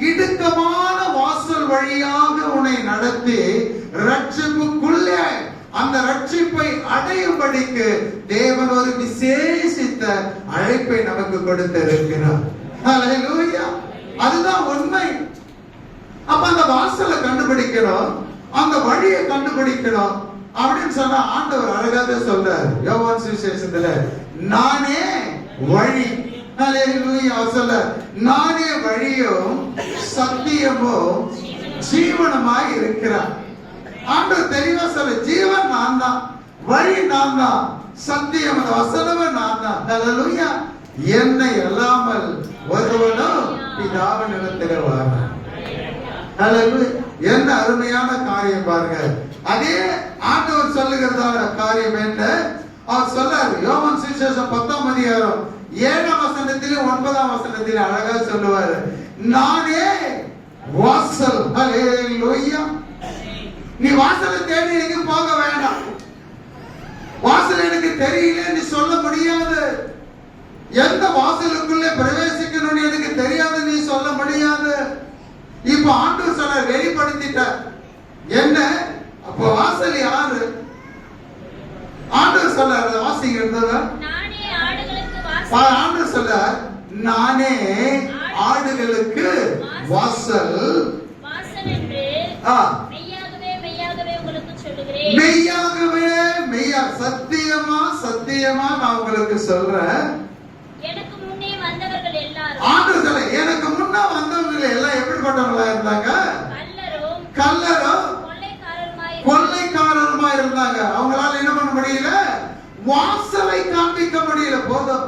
இடுக்கமான வாசல் வழியாக உன்னை நடத்தி ரட்சிப்புக்குள்ளே அந்த ரட்சிப்பை அடையும்படிக்கு தேவன் ஒரு விசேஷித்த அழைப்பை நமக்கு கொடுத்திருக்கிறார். ஹல்லேலூயா. அதுதான் உண்மை. அப்ப அந்த வாசலை கண்டுபிடிக்கணும், அந்த வழியை கண்டுபிடிக்கணும் அப்படின்னு சொன்னா ஆண்டவர் அழகாக சொல்றார் யோவான் சுவிசேஷத்துல, நானே வழி. ஹல்லேலூயா. சொல்ல, நானே வழியும் சத்தியமும் ஜீவனுமாய் இருக்கிறார். ஆண்டவர் தெளிவா சொல்ல, ஜீவன் நான் தான், வழி நான் தான், சத்தியம் வசனமும் நான் தான். ஹல்லேலூயா. என்னை அல்லாமல் ஒருவனும் பிதாவினிடத்திலே வரான். ஹல்லேலூயா. என்ன அருமையான காரியம் பாருங்க. அதே ஆண்டவர் சொல்லுகிறதான காரியம் என்ன, அவர் சொல்றாரு யோவான் சுவிசேஷம் 10ஆம் அதிகாரம் 7ஆம் வசனத்திலே 9ஆம் வசனத்திலே அழகா சொல்லுவாரு, நானே வாசல். ஹல்லேலூயா. நீ வாசலை தேடி எங்க போக வேண்டாம். வாசல் எனக்கு தெரியல நீ சொல்ல முடியாது. எந்த வாசலுக்குள்ளே பிரவேசிக்கணும்னு எனக்கு தெரியாது நீ சொல்ல முடியாது. இப்ப ஆண்டவர் சொல்ல வெளிப்படுத்திட்ட என்ன, அப்ப வாசல் யாரு? ஆண்டவர் சொல்ல வாசிங்க இருந்தது, ஆண்டவர் சொல்ல நானே ஆடுகளுக்கு வாசல். ஹalleluya. சத்தியமா சத்தியமா நான் உங்களுக்கு சொல்றேன், எனக்கு முன்னே வந்தவர்கள் எல்லாரும், ஆண்டவர் சொல்ல, எனக்கு முன்ன வந்தவங்க எல்லாம் எப்படிப்பட்டவங்களா இருந்தாங்க? கள்ளரும் கொள்ளைக்காரருமா இருந்தாங்க. அவங்களால என்ன பண்ண முடியல? வாசலை காண்பிக்க முடியல. போதும்,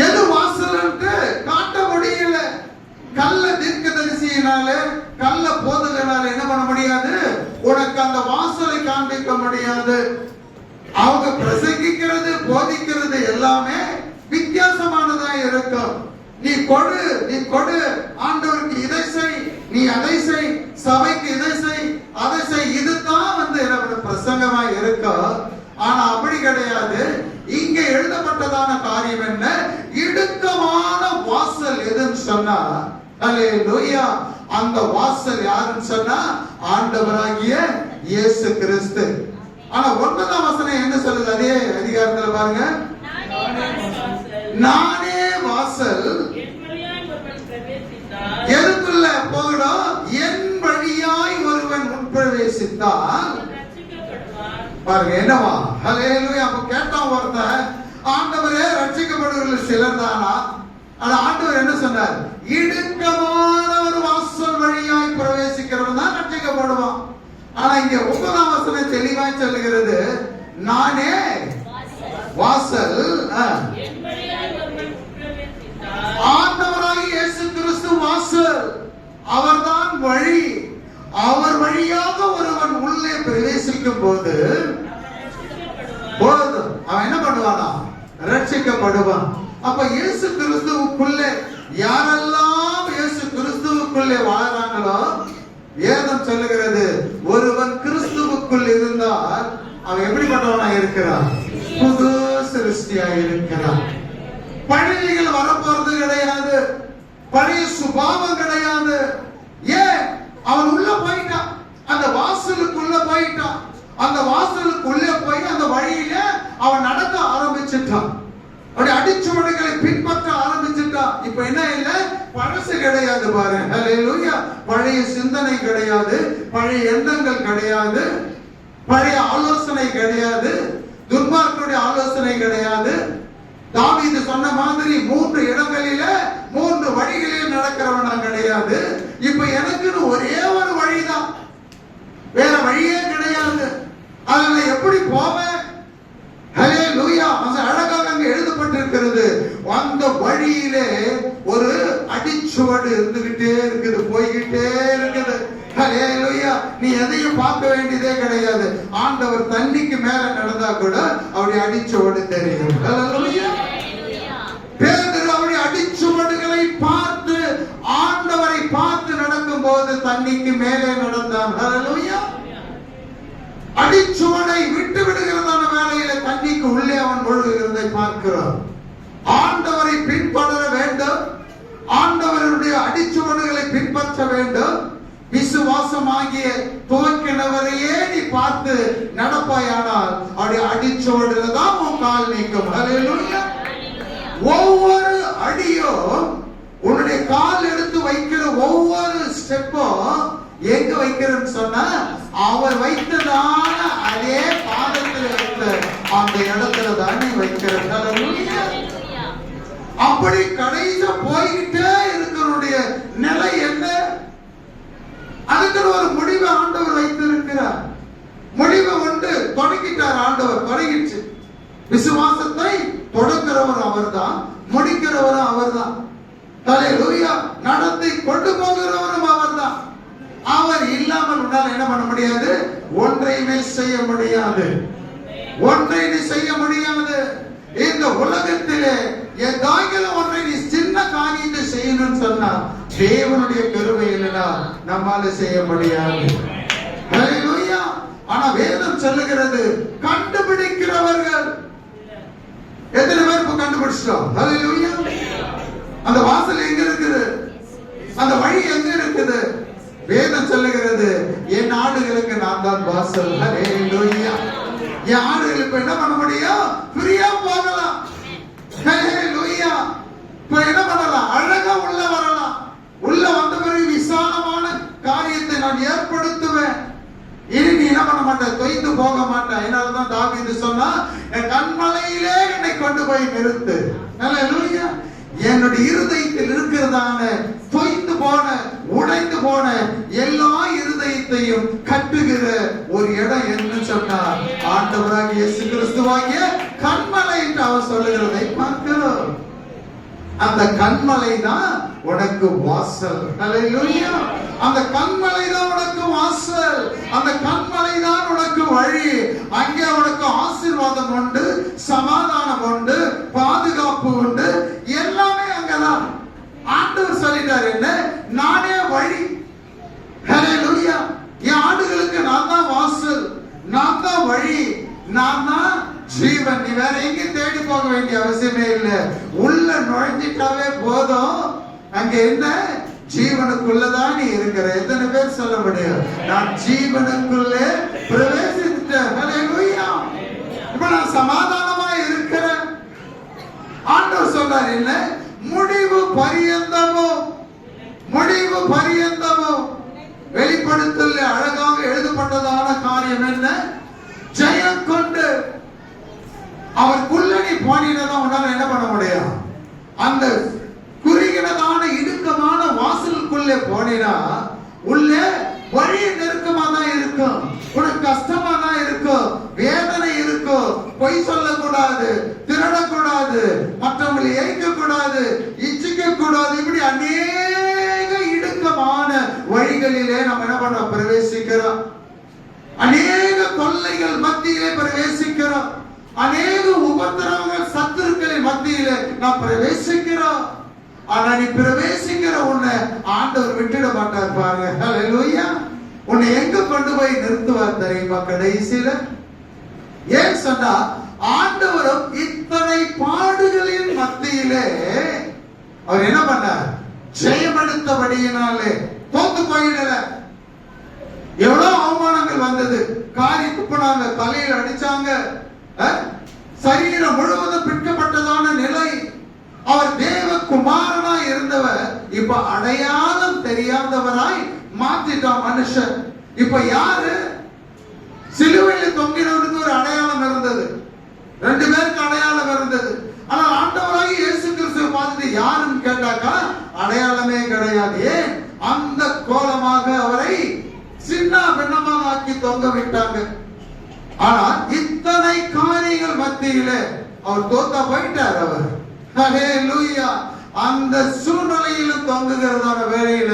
எது வாசல் காட்ட முடியல. கள்ள தீர்க்கதரிசியினால, கள்ள போதகனால என்ன பண்ண முடியாது? உனக்கு அந்த வாசலை காண்பிக்க முடியாது. அவங்க பிரசங்கிக்கிறது, போதிக்கிறது எல்லாமே வித்தியாசமானதா இருக்கும். நீ கொடு, ஆண்டவருக்கு இதை செய், நீ அதை செய், சபைக்கு இதை செய், அதை செய், இதுதான் என்ன பிரசங்கமா இருக்கும். ஆனா அப்படி கிடையாது. இங்க எழுதப்பட்டதான காரியம் என்ன? இடுக்கமான வாசல் எதுன்னு சொன்னா, ஹல்லேலூயா, அந்த வாசல் யாருன்னு சொன்னா ஆண்டவராகிய இயேசு கிறிஸ்து. ஆனா 9ஆம் வசனம் என்ன சொல்லுது? அதே அதிகாரத்துல பாருங்க, நானே வாசல், எதுக்குள்ள போகணும்? என் வழியாய் ஒருவன் உட்பிரவேசித்தால் பாருங்க என்னவா? ஹல்லேலூயா. அப்ப கேட்டான் ஒருத்தன், ஆண்டவரே ரட்சிக்கப்படுவர்கள் சிலர் தானா? ஆனா ஆண்டவர் என்ன சொன்னார்? இடுக்கமான ஒரு வாசல் வழியாய் பிரவேசிக்கிறவன் தான் ரட்சிக்கப்படுவான். ஆனா இங்க 9ஆம் வசனம் தெளிவாய் சொல்லுகிறது, நானே வாசல். ஆண்டவராகிய இயேசு கிறிஸ்து வாசல், அவர்தான் வழி. அவர் வழியாக ஒருவன் உள்ளே பிரவேசிக்கும் போது போதும், அவன் என்ன பண்ணுவானா? ரட்சிக்கப்படுவான். அப்ப இயேசு கிறிஸ்துவுக்குள்ளே யாரெல்லாம் இயேசு கிறிஸ்துவுக்குள்ளே வாழ்றாங்களோ, வேதம் சொல்லுகிறது, ஒருவன் கிறிஸ்துவுக்குள் இருந்தால் அவன் எப்படிப்பட்டவனா இருக்கிறான்? புது சிருஷ்டியா இருக்கிறான். பழையகள் வரப்போறது கிடையாது, பழைய சுபாவம் கிடையாது. ஏன்? அவன் உள்ள போயிட்டான், அந்த வாசலுக்குள்ள போயிட்டான். அந்த வாசலுக்குள்ளே போய் அந்த வழியில அவன் நடக்க ஆரம்பிச்சிட்டான். அப்படி அடிச்சுவடுகளை பின்பற்ற ஆரம்பிச்சுட்டான். இப்ப என்ன இல்ல? பழசு கிடையாது பாருங்க. ஹல்லேலூயா. பழைய சிந்தனை கிடையாது, பழைய எண்ணங்கள் கிடையாது, பழைய ஆலோசனை கிடையாது, துன்மார்க்கருடைய ஆலோசனை கிடையாது. தாவீது சொன்ன மாதிரி 3 இடங்களில 3 வழிகளில் நடக்கிறவனா கிடையாது. இப்ப எனக்குன்னு ஒரே ஒரு வழிதான், வேற வழியே கிடையாது. அதுல எப்படி போவேன்? ஹல்லேலூயா. அழகாக அங்க எழுதப்பட்டிருக்கிறது, அந்த வழியிலே ஒரு அடிச்சுவடு இருந்துகிட்டே இருக்குது, போய்கிட்டே இருக்குது. ஹல்லேலூயா. நீ எதையும் பார்க்க வேண்டியதே கிடையாது. ஆண்டவர் தண்ணிக்கு மேல நடந்தா கூட அவருடைய அடிச்சுவடு தெரியும். ஹல்லேலூயா. பேதுரு அவருடைய அடிச்சுவடுகளை பார்த்து, ஆண்டவரை பார்த்து நடக்கும் போது தண்ணிக்கு மேலே நடந்தான். ஹல்லேலூயா. அடிச்சுவடை விட்டு விடுகிறதான வேளையில தண்ணிக்கு உள்ளே அவன் முழுகிறதை பார்க்கிறோம். ஆண்டவரை பின்பற்ற வேண்டும், ஆண்டவருடைய அடிச்சுவடுகளை பின்பற்ற வேண்டும். விசுவாசமாகிய துவக்கினவரையே நீ பார்த்து நடப்பாயானால் அவருடைய அடிச்சுவடுல தான் உன் கால் நீக்கும். ஹல்லேலூயா. ஒவ்வொரு அடியும், உன்னுடைய கால் எடுத்து வைக்கிற ஒவ்வொரு ஸ்டெப்பும் எங்க வைக்கிறன்னு சொன்னா, அவர் வைத்ததான அதே பாதத்தில் வைத்த அந்த இடத்துல தான் நீ வைக்கிற. அப்படி கடைசியா போய்கிட்டே இருக்கிறனுடைய நிலை என்ன? அதுக்கு ஒரு முடிவை ஆண்டவர் வைத்திருக்கிறார். முடிவை உண்டு, தொடங்கிட்டார் ஆண்டவர், தொடங்கிடுச்சு. விசுவாசத்தை தொடங்குறவர் அவர்தான், முடிக்கிறவரும் அவர்தான். ஹல்லேலூயா. நடத்தி கொண்டு போகிறவரும் அவர்தான். அவர் இல்லாமல் உன்னால் என்ன பண்ண முடியாது? ஒன்றையுமே செய்ய முடியாது, ஒன்றை நீ செய்ய முடியாது. இந்த உலகத்திலே ஏதாகிலும் ஒன்றை நீ சின்ன காரியத்தை செய்யணும்னு சொன்னா தேவனுடைய கிருபையினா நம்மால செய்ய முடியாது. ஹல்லேலூயா. ஆனா வேதம் சொல்லுகிறது, கண்டுபிடிக்கிறவர்கள் எத்தனை பேர் இப்ப கண்டுபிடிச்சிட்டோம்? ஹல்லேலூயா. அந்த வாசல் எங்க இருக்குது? அந்த வழி எங்க இருக்குது? வேதம் சொல்லுகிறது, என் ஆடுகளுக்கு நான் தான் வாசல். ஹல்லேலூயா. என் ஆடுகளுக்கு என்ன பண்ண முடியும்? ஃப்ரீயா போகலாம். ஹல்லேலூயா. இப்ப என்ன பண்ணலாம்? அழகா உள்ள வரலாம். உள்ள வந்த பிறகு விசாலமான காரியத்தை நான் ஏற்படுத்துவேன். இனி நீ என்ன பண்ண மாட்டேன், தொய்ந்து போக மாட்டேன். அதனாலதான் தாவீது சொன்னா, என் கண்மலையிலே என்னை கொண்டு போய் நிறுத்து. அல்லேலூயா. என்னுடைய இருதயத்தில் இருக்கிறதான தொய்ந்து போன, உடைந்து போன எல்லா இருதயத்தையும் கட்டுகிற ஒரு இடம் என்று சொன்னார். ஆண்டவராகிய இயேசு கிறிஸ்துவாகிய கண்மலை என்று அவர் சொல்லுகிறதை பார்க்கிறோம். அந்த கண்மலை தான் உனக்கு வாசல். அல்லேலூயா. அந்த கண்மலை தான் உனக்கு வாசல். அந்த கண்மலை தான் உனக்கு வழி. அங்கே உனக்கு ஆசீர்வாதம் உண்டு, சமாதானம் உண்டு, பாதுகாப்பு உண்டு, எல்லாமே அங்கதான். ஆண்டவர் சொல்லிட்டார், என்ன? நானே வழி. அல்லேலூயா. என் ஆடுகளுக்கு நான் தான் வாசல், நான் தான் வழி, நான் தான் ஜீவன். நீ வேற எங்க தேடி போக வேண்டிய அவசியமே இல்லை. உள்ள நுழைஞ்சிட்டாவே போதும். அங்க என்ன? ஜீவனுக்குள்ளதான் நீ இருக்கிற. எத்தனை பேர் சொல்ல முடியும், நான் ஜீவனுக்குள்ளே பிரவேசித்தேன். ஹல்லேலூயா. இப்ப நான் சமாதானமா இருக்கிறேன். ஆண்டவர் சொல்றார், என்ன? முடிவு பரியந்தமோ, முடிவு பரியந்தமோ. வெளிப்படுத்தல் அழகாக எழுதப்பட்டதான காரியம் என்ன? ஜெயம் கொண்டு அவருக்குள்ள நீ போனீங்கன்னா உன்னால என்ன பண்ண முடியும்? அந்த குறுகினதான இடுக்கமான வாசலுக்குள்ளே போனீனா உள்ளே வழி நெருக்கமா தான் இருக்கும், உனக்கு கஷ்டமா தான் இருக்கும், வேதனை இருக்கும். பொய் சொல்லக்கூடாது, திருடக்கூடாது, மற்றவங்களை ஏய்க்க கூடாது, இச்சிக்க கூடாது. இப்படி அநேக இடுக்கமான வழிகளிலே நம்ம என்ன பண்றோம்? பிரவேசிக்கிறோம். அநேக தொல்லைகள் மத்தியிலே பிரவேசிக்கிறோம். அநேக உபத்திரவங்கள், சத்துருக்களின் மத்தியிலே நாம் பிரவேசிக்கிறோம். ஆனா நீ பிரவேசிக்கிற உன்னை ஆண்டவர் விட்டுட மாட்டார். பாருங்க. ஹல்லேலூயா. உன்னை எங்க கொண்டு போய் நிறுத்துவார் தெரியுமா? கடைசியில. ஏன் சொன்னா, ஆண்டவரும் இத்தனை பாடுகளின் மத்தியிலே அவர் என்ன பண்ணார்? ஜெயம் எடுத்தபடியினாலே தோத்து போயிடல. எவ்வளவு அவமானங்கள் வந்தது, காரி துப்புனாங்க, தலையில் அடிச்சாங்க, சரீரம் முழுவதும் பிற்கப்பட்டதான நிலை. அவர் தேவ குமாரனாய் இருந்தவர் இப்ப அடையாளம் தெரியாதவராய் மாத்திட்டான் மனுஷன். இப்ப யாரு? சிலுவையில் தொங்கினவனுக்கு ஒரு அடையாளம் இருந்தது, 2 பேருக்கு அடையாளம் இருந்தது. ஆனால் ஆண்டவராய் இயேசு கிறிஸ்துவை பார்த்துட்டு யாருன்னு கேட்டாக்கா அடையாளமே கிடையாது. ஏன்? அந்த கோலமாக அவரை சின்ன பின்னமாக ஆக்கி தொங்க விட்டாங்க. ஆனா இத்தனை காரியங்கள் மத்தியிலே அவர் தோத்தா போயிட்டார். அவர் ஹல்லேலூயா. அந்த சூழ்நிலையிலும் தொங்குகிறதான வேளையில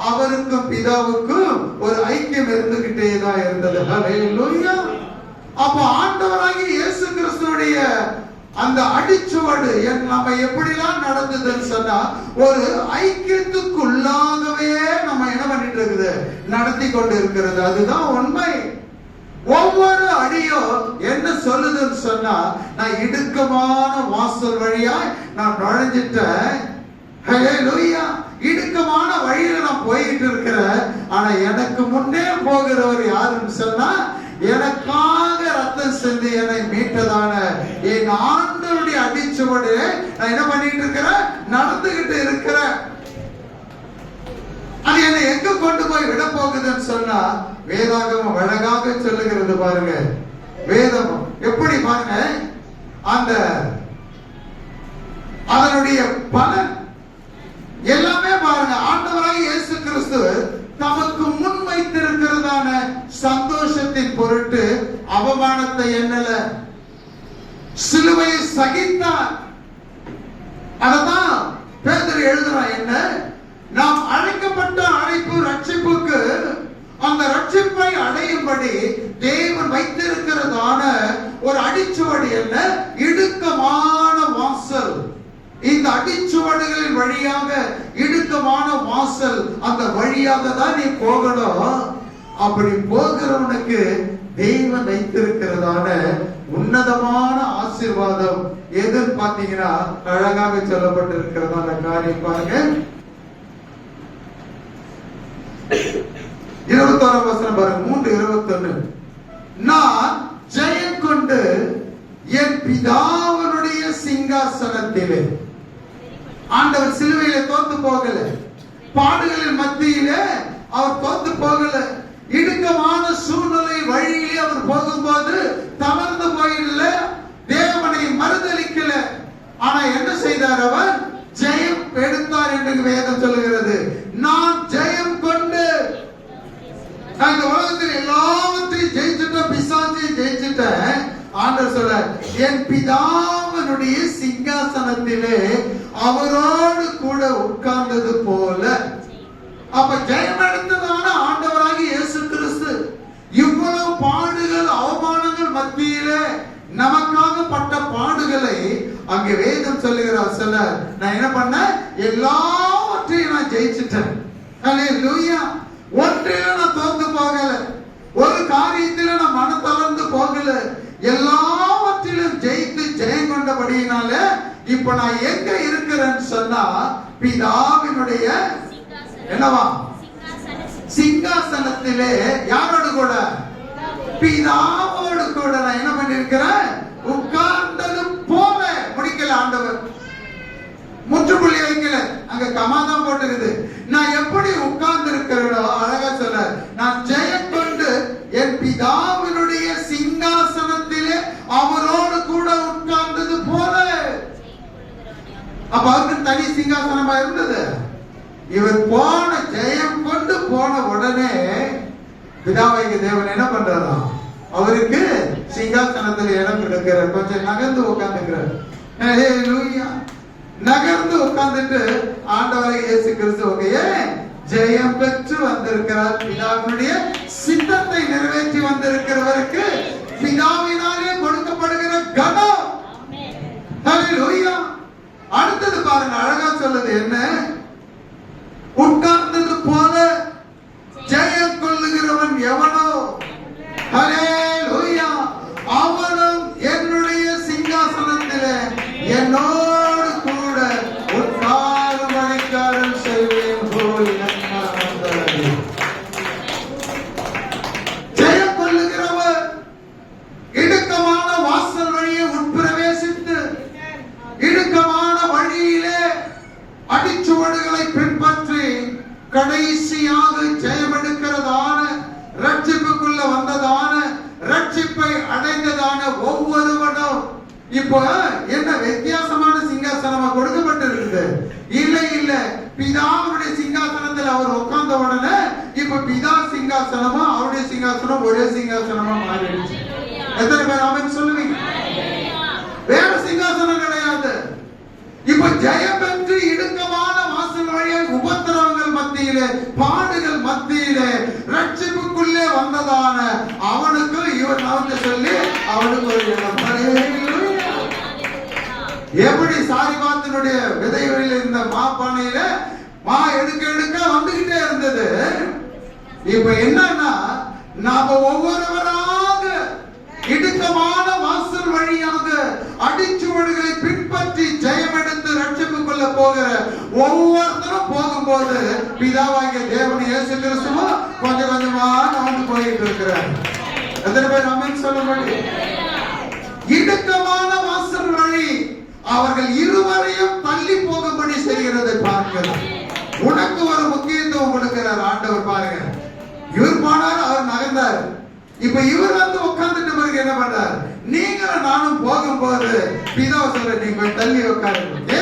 அவருக்கும் பிதாவுக்கும் ஒரு ஐக்கியம் இருந்துகிட்டே தான் இருந்தது. ஹல்லேலூயா. அப்ப ஆண்டவராகிய இயேசு கிறிஸ்துவுடைய அந்த அடிச்சுவடு நம்ம எப்படிலாம் நடந்ததுன்னு சொன்னா, ஒரு ஐக்கியத்துக்குள்ளாகவே நம்ம என்ன பண்ணிட்டு இருக்குது? நடத்தி கொண்டு இருக்கிறது. அதுதான் உண்மை. ஒவ்வொரு அடியும் என்ன சொல்லுதுன்னு சொன்னா, நான் இடுக்கமான வாசல் வழியாய் நான் நுழைஞ்சிட்டேன். ஹல்லேலூயா. இடுக்கமான வழியில நான் போயிட்டு இருக்கிறேன். ஆனா எனக்கு முன்னே போகிறவர் யாருன்னு சொன்னா, எனக்காக ரத்தம் சிந்தி என்னை மீட்டதான என் ஆண்டவருடைய அடிச்சுவடு நான் என்ன பண்ணிட்டு இருக்கிறேன்? நடந்துகிட்டு இருக்கிறேன். அது என்னை எங்க கொண்டு போய் விட போகுதுன்னு சொன்னா, வேதாகமம் அழகாக சொல்லுகிறது. பாருங்க, வேதம் எப்படி பாருங்க, அந்த அதனுடைய பலன் எல்லாமே பாருங்க. ஆண்டவராகிய இயேசு கிறிஸ்து தமக்கு முன் வைத்திருக்கிறதான சந்தோஷத்தின் பொருட்டு அவமானத்தை எண்ணல, சிலுவையை சகித்தார். அததான் பேதுரு எழுதுறான். என்ன? நாம் அழைக்கப்பட்ட அழைப்பு ரட்சிப்புக்கு, அந்த ரட்சிப்பை அடையும்படி தேவன் வைத்திருக்கிறதான ஒரு அடிச்சுவடு என்ன? இடுக்கமான வாசல். இந்த அடிச்சுவடுகளின் வழியாக இடுக்கமான வாசல், அந்த வழியாக தான் நீ போகணும். அப்படி போகிறவனுக்கு தேவன் வைத்திருக்கிறதான உன்னதமான ஆசீர்வாதம் எதுன்னு பாத்தீங்கன்னா, அழகாக சொல்லப்பட்டிருக்கிறதான காரியம் பாருங்க. 21 வசனம் பாருங்க. 3:21. நான் ஜெயம் கொண்டு என் பிதாவினுடைய சிங்காசனத்திலே. ஆண்டவர் சிலுவையில தோத்து போகல, பாடுகளின் மத்தியிலே அவர் தோத்து போகல. இடுக்கமான சூழ்நிலை வழியிலே போது தளர்ந்து போயிடல, தேவனை மறுதலிக்கல. ஆனா என்ன செய்தார்? அவர் ஜெயம் எடுத்தார் என்று வேதம் சொல்லுகிறது. நான் ஜெயம் கொண்டு நான் இந்த உலகத்தில் எல்லாவற்றையும் ஜெயிச்சுட்டேன், பிசாசை ஜெயிச்சுட்டேன். ஆண்டவர் சொல்ற, என் பிதாவினுடைய சிங்காசனத்திலே அவரோடு கூட உட்கார்ந்தது போல. அப்ப ஜெயம் எடுத்ததான ஆண்டவராகிய இயேசு கிறிஸ்து இவ்வளவு பாடுகள் அவமானங்கள் மத்தியிலே நமக்காக பட்ட பாடுகளை அங்கே வேதம் சொல்லுகிறார். சொல்ல, நான் என்ன பண்ண? எல்லாவற்றையும் நான் ஜெயிச்சுட்டேன். ஹல்லேலூயா. ஒன்றில நான் தோத்து போகல, ஒரு காரியத்தில நான் மனம் தளர்ந்து போகல, எல்லாவற்றிலும் ஜெயித்து ஜெயம் கொண்டபடியினால இப்ப நான் எங்க இருக்கிறேன்னு சொன்னா, பிதாவினுடைய என்னவா சிங்காசனத்திலே. யாரோடு கூட? பிதாவோடு கூட நான் என்ன பண்ணிருக்கிறேன்? உட்கார்ந்தது போல. முடிக்கல ஆண்டவர், முற்றுப்புள்ளி வைக்கல, அங்க கமாதான் போட்டுக்குது. நான் எப்படி உட்கார்ந்து இருக்கிறேனோ அழகா சொல்ல, நான் ஜெயம் கொண்டு என் பிதாவினுடைய சிங்காசனத்திலே அவரோடு கூட உட்கார்ந்தது போல. அப்ப அவருக்கு தனி சிங்காசனமா இருந்தது. இவர் போன ஜெயம் கொண்டு போன உடனே பிதாவாகிய தேவன் என்ன பண்றாரா? அவருக்கு சிங்காசனத்தில் இடம் கொடுக்கிறார். கொஞ்சம் நகர்ந்து உட்கார்ந்துக்கிறார். ஹல்லேலூயா. நகர்ந்து உட்கார்ந்துட்டு ஆண்டவராகிய இயேசு கிறிஸ்துவையே ஜெயம் பெற்று வந்திருக்கிறார். பிதாவினுடைய சித்தத்தை நிறைவேற்றி வந்திருக்கிறவருக்கு பிதாவினாலே கொடுக்கப்படுகிற கனம். ஹல்லேலூயா. அடுத்தது பாருங்க, அழகா சொல்லுது என்ன? உட்கார்ந்தது போல ஜெயம் கொள்ளுகிறவன் எவனோ, ஹல்லேலூயா, அவனும் என்னுடைய சிங்காசனத்திலே என்னோடு கூட உட்காரும் அழைக்காரன் செய்வேன் போல். ஜெயம் கொள்ளுகிறவர் இடுக்கமான வாசல் வழியை உட்பிரவேசித்து இடுக்கமான வழியிலே அடிச்சுவடுகளை பின்பற்றி கடைசியாக ஜெயம் எடுக்கிறதான, ரட்சிப்புக்குள்ள வந்ததான, ரட்சிப்பை அடைந்ததான ஒவ்வொருவனும் இப்போ என்ன வித்தியாசமான சிங்காசனமா கொடுக்கப்பட்டிருக்குது? இல்லை இல்ல, பிதாவுடைய சிங்காசனத்தில் அவர் உட்கார்ந்த உடனே இப்ப பிதா சிங்காசனமா அவருடைய சிங்காசனம் ஒரே சிங்காசனமா மாறிடுச்சு. எத்தனை பேர் ஆமென் சொல்லுவீங்க? வேற சிங்காசனம் கிடையாது. இப்ப ஜெயம் பெற்று இடுக்கமான வாசல் வழியாக உபத்திரவங்கள் மத்தியிலே, பாடுகள் மத்தியிலே, ரட்சிப்புக்குள்ளே வந்ததான அவனுக்கு இவர் நமக்கு சொல்லி அவனுக்கு ஒரு இடம். எப்படி சாரிபாத்தினுடைய விதைகளில் இருந்த மாப்பானையில மா எடுக்க எடுக்க வந்துகிட்டே இருந்தது. இப்ப என்னன்னா, நாம ஒவ்வொருவராக இடுக்கமான வாசல் வழியாக அடிச்சுவடுகளை பின்பற்றி ஜெயம் எடுத்து ரட்சிப்புக்குள்ள போகிற ஒவ்வொருத்தரும் போகும்போது பிதாவாகிய தேவன் இயேசு கிறிஸ்துவும் கொஞ்சம் கொஞ்சமா நடந்து போயிட்டு இருக்கிறார். எத்தனை பேர் ஆமென் சொல்ல முடியும்? இடுக்கமான வாசல் வழி அவர்கள் இருவரையும் தள்ளி போகும்படி செய்கிறதை பார்க்கிறோம். உனக்கு ஒரு முக்கியத்துவம் கொடுக்கிறார் ஆண்டவர். பாருங்க, இவர் போனார், அவர் நகர்ந்தார். இப்ப இவர் வந்து உட்கார்ந்துட்டு பிறகு என்ன பண்றார்? நீங்க நானும் போகும்போது பிதா சொல்ற, நீங்க தள்ளி உட்காருங்க.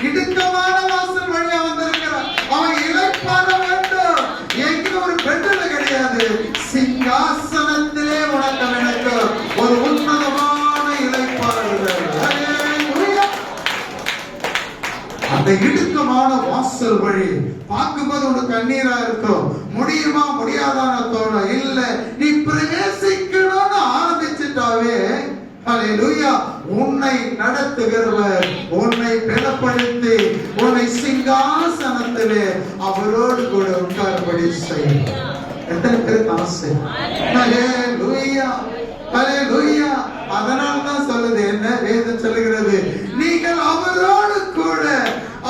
இடுக்கமான வாசல் வழியா வந்திருக்கிறார். அவன் இளைப்பாற வேண்டும். எங்க ஒரு பெண்ணில கிடையாது, சிங்காசனத்திலே உனக்கு எனக்கு ஒரு உன்னதமான இளைப்பாறுதல். அந்த இடுக்கமான வாசல் வழி பார்க்கும்போது உனக்கு கண்ணீரா இருக்கும். முடியுமா முடியாதான தோணும். இல்ல, நீ பிரவேசிக்கணும்னு ஆரம்பிச்சுட்டாவே ஹல்லேலூயா, உன்னை நடத்துகிறவர் உன்னை பலப்படுத்தி உன்னை சிங்காசனத்திலே அவரோடு கூட உட்காரும்படி செய்வார். எத்தனை பேருக்கு ஆசை? ஹல்லேலூயா, ஹல்லேலூயா. அதனால்தான் சொல்லுது என்ன வேதம் சொல்லுகிறது, நீங்கள் அவரோடு கூட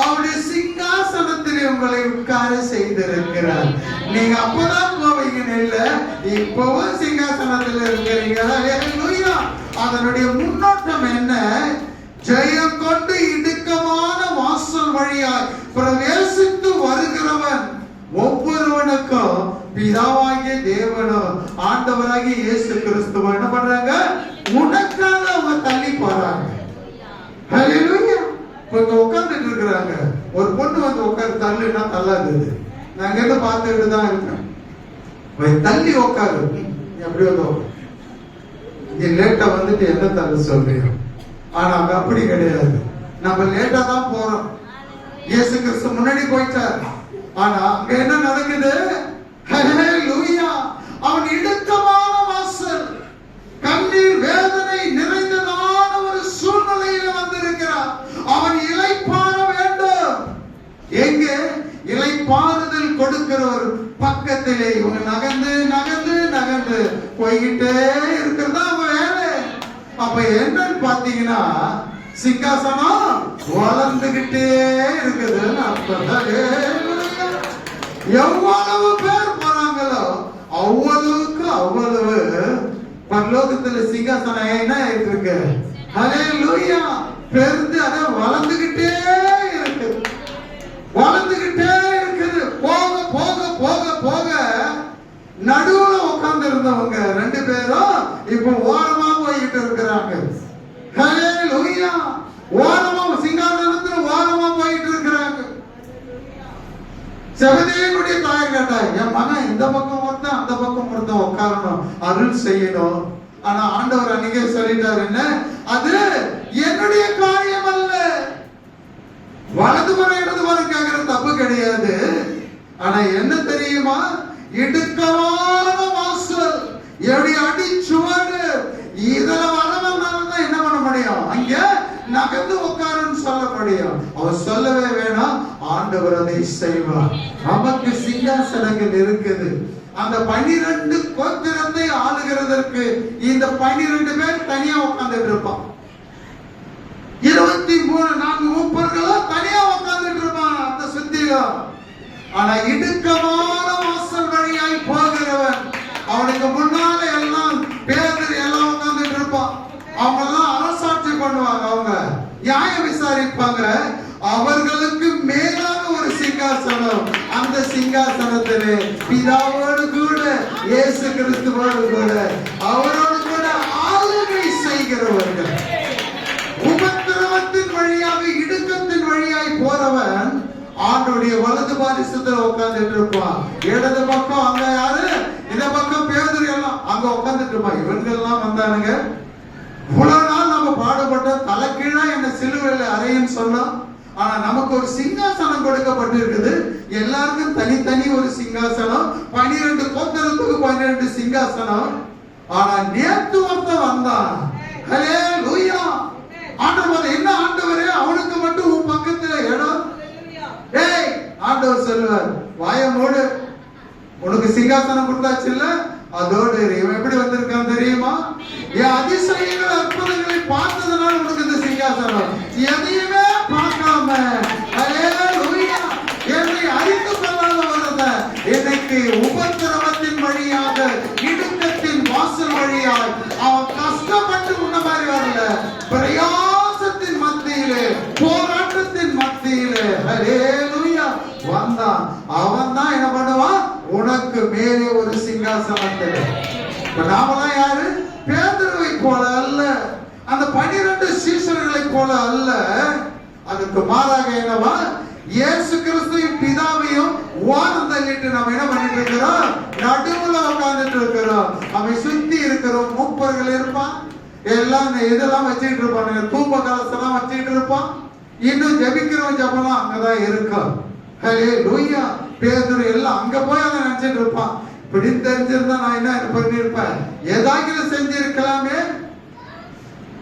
அவருடைய சிங்காசனத்திலே உங்களை உட்கார செய்திருக்கிறார். நீங்க அப்பதான் போவீங்க இல்ல, இப்பவும் சிங்காசனத்தில் இருக்கிறீங்க. ஹல்லேலூயா. அதனுடைய முன்னோட்டம் என்ன? ஜெயம் கொண்டு இடுக்கமான வாசல் வழியாய் பிரவேசித்து வருகிறவன் ஒவ்வொருவனுக்கும் பிதாவாகிய தேவனும் ஆண்டவராகிய இயேசு கிறிஸ்துவ என்ன பண்றாங்க? உனக்காக அவங்க தள்ளி போறாங்க. ஹல்லேலூயா. இப்ப உட்கார்ந்துட்டு இருக்கிறாங்க. ஒரு பொண்ணு வந்து உட்கார்ந்து தள்ளுனா தள்ளாது. நான் இங்க பார்த்துட்டு தான் இருக்கேன். தள்ளி உட்காரு. எப்படி வந்து நீ லேட்டா வந்துட்டு என்ன தள்ள சொல்றீங்க? ஆனா அங்க அப்படி கிடையாது. நம்ம லேட்டா தான் போறோம். இயேசு கிறிஸ்து முன்னாடி போயிட்டார். ஆனா அங்க என்ன நடக்குது? ஹல்லேலூயா. அவன் இடுக்கமான வாசல், கண்ணீர் வேதனை நிறைந்ததான ஒரு சூழ்நிலையில வந்திருக்கிறான். அவன் இளைப்பாற வேண்டும். எங்கே? இளைப்பாறுதல் கொடுக்கிறவர் பக்கத்திலே இவங்க நகர்ந்து நகர்ந்து நகர்ந்து போய்கிட்டே இருக்கிறதா வேலை. அப்ப என்னன்னு பாத்தீங்கன்னா சிங்காசனம் வளர்ந்துகிட்டே இருக்குதுன்னு அர்த்தம். எவ்வளவு பேர் போறாங்களோ அவ்வளவுக்கு அவ்வளவு பரலோகத்துல சிங்காசனம் என்ன இருக்கு? ஹல்லேலூயா. பெருந்து அத வளர்ந்துகிட்டே இருக்கு, வளர்ந்துகிட்டே இருக்குது. போக போக போக போக நடுவுல உட்கார்ந்து இருந்தவங்க 2 பேரும் இப்ப ஓரமா போயிட்டு இருக்கிறாங்க. ஹல்லேலூயா. ஓரமா சிங்காசனத்துல ஓரமா போயிட்டு இருக்கிறாங்க. செபதேயுடைய தாய் கேட்டா, என் மகன் இந்த பக்கம் ஒருத்தன் அந்த பக்கம் ஒருத்தன் உட்காரணும், அருள் செய்யணும். ஆனா ஆண்டவர் அன்னைக்கே சொல்லிட்டாரு, என்ன அது என்னுடைய காரியம் அல்ல. வலதுபுறம் இடதுபுறம் கேட்கிற தப்பு கிடையாது. ஆனா என்ன தெரியுமா? இடுக்கமான வாசல், எப்படி அடிச்சுவடு, இதுல வரவனாலதான் என்ன பண்ண முடியும்? அங்க நகர்ந்து உட்காருன்னு சொல்ல முடியும். அவர் சொல்லவே வேணாம், ஆண்டவர் அதை செய்வார். நமக்கு சிங்காசனங்கள் இருக்குது. அந்த 12 கோத்திரத்தை ஆளுகிறதற்கு இந்த 12 பேர் தனியா உட்கார்ந்துட்டு இருப்பான். 23 மூப்பர்களும் தனியா உட்கார்ந்துட்டு இருப்பான் அந்த சுத்திலும். ஆனா இடுக்கமான வாசல் வழியாய் போகிறவன், அவனுக்கு முன்னால எல்லாம் பேதர் எல்லாம் உட்கார்ந்துட்டு இருப்பான். அவங்க எல்லாம் அரசாட்சி பண்ணுவாங்க, அவங்க நியாயம் விசாரிப்பாங்க. அவர்களுக்கு மேலான ஒரு சிங்காசனம், அந்த சிங்காசனத்திலே பிதாவோடு கூட இயேசு கிறிஸ்துவோடு கூட அவரோடு கூட ஆளுகை செய்கிறவர்கள். உபத்திரவத்தின் வழியாக இடுக்கத்தின் வழியாய் போறவன் ஆண்டோடைய வலது பாரிசத்துல உட்கார்ந்துட்டு இருப்பான். இடது பக்கம் அங்க யாரு, இந்த பக்கம் பேதுரு எல்லாம் அங்க உட்கார்ந்துட்டு இருப்பான். இவங்க எல்லாம் வந்தானுங்க. இவ்வளவு நாள் நம்ம பாடுபட்ட தலைக்கீழா என்ன சிலுவையில அறைன்னு சொன்னோம். ஆனா நமக்கு ஒரு சிங்காசனம் கொடுக்கப்பட்டு இருக்குது. எல்லாருக்கும் தனித்தனி ஒரு சிங்காசனம். 12 கோத்திரத்துக்கு 12 சிங்காசனம். ஆனா நேத்து ஒருத்தன் வந்தான். ஹல்லேலூயா. ஆண்டவர் என்ன ஆண்டவரே, அவனுக்கு மட்டும் உன் பக்கத்துல இடம். ஏய், ஆண்டவர் சொல்லுவார், வாய மூடு, உனக்கு சிங்காசனம் கொடுத்தாச்சு இல்ல, அதோடு இவன் எப்படி வந்திருக்கான் தெரியுமா? என் அதிசயங்கள் அற்புதங்களை பார்த்ததுனால உனக்கு இந்த சிங்காசனம். எதையுமே பார்க்காம ஹல்லேலூயா என்னை அறிந்து கொள்ளாத வரத, எனக்கு உபத்திரவத்தின் வழியாக இடுக்கத்தின் வாசல் வழியாக அவன் கஷ்டப்பட்டு உன்ன மாதிரி வரல, பிரயாசத்தின் மத்தியிலே போராட்டத்தின் மத்தியிலே ஹல்லேலூயா வந்தான். அவன் தான் என்ன பண்ணுவான்? உனக்கு மேலே ஒரு சிங்காசனத்தில். நாமெல்லாம் யாரு? பேதுருவை போல அல்ல, அந்த 12 சீஷர்களை போல அல்ல. அதுக்கு மாறாக என்னவா? இயேசு கிறிஸ்துவின் பிதாவையும் ஓரம் தள்ளிட்டு நம்ம என்ன பண்ணிட்டு இருக்கிறோம்? நடுவுல உட்கார்ந்துட்டு இருக்கிறோம். அவன் சுத்தி இருக்கிறோம். மூப்பர்கள் இருப்பான், எல்லாம் இதெல்லாம் வச்சுட்டு இருப்பானுங்க, தூப கலசெல்லாம் வச்சுட்டு இருப்பான். இன்னும் ஜெபிக்கிறவன் ஜெபலாம் அங்கதான் இருக்கும். ஹல்லேலூயா. பேதுரு எல்லாம் அங்க போய் அதை நினைச்சிட்டு இருப்பான். இப்படி தெரிஞ்சிருந்தா நான் என்ன பண்ணிருப்பேன்? ஏதாவது செஞ்சிருக்கலாமே.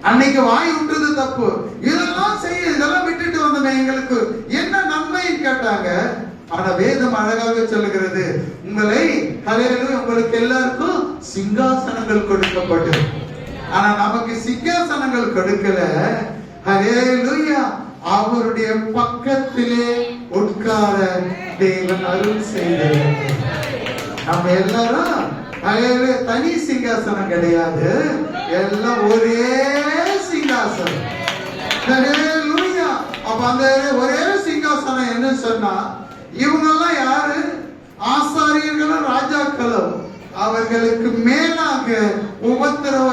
அன்னைக்கு வாய் விட்டுறது தப்பு. இதெல்லாம் செய்ய, இதெல்லாம் விட்டுட்டு வந்தோமே, எங்களுக்கு என்ன நன்மைன்னு கேட்டாங்க. ஆனா வேதம் அழகாக சொல்லுகிறது, உங்களை ஹல்லேலூயா உங்களுக்கு எல்லாருக்கும் சிங்காசனங்கள் கொடுக்கப்பட்டது. ஆனா நமக்கு சிங்காசனங்கள் கொடுக்கல. ஹல்லேலூயா. அவருடைய பக்கத்திலே உட்கார தேவன் அருள் செய்தார். நம்ம எல்லாரும் தனி சிங்காசனம் கிடையாது, எல்லாம் ஒரே சிங்காசனம். ஹல்லேலூயா. அப்ப அந்த ஒரே சிங்காசனம் என்ன சொன்னா, இவங்க எல்லாம் யாரு? ஆசாரியர்களும் ராஜாக்களும். அவர்களுக்கு மேலாக உபத்திரவ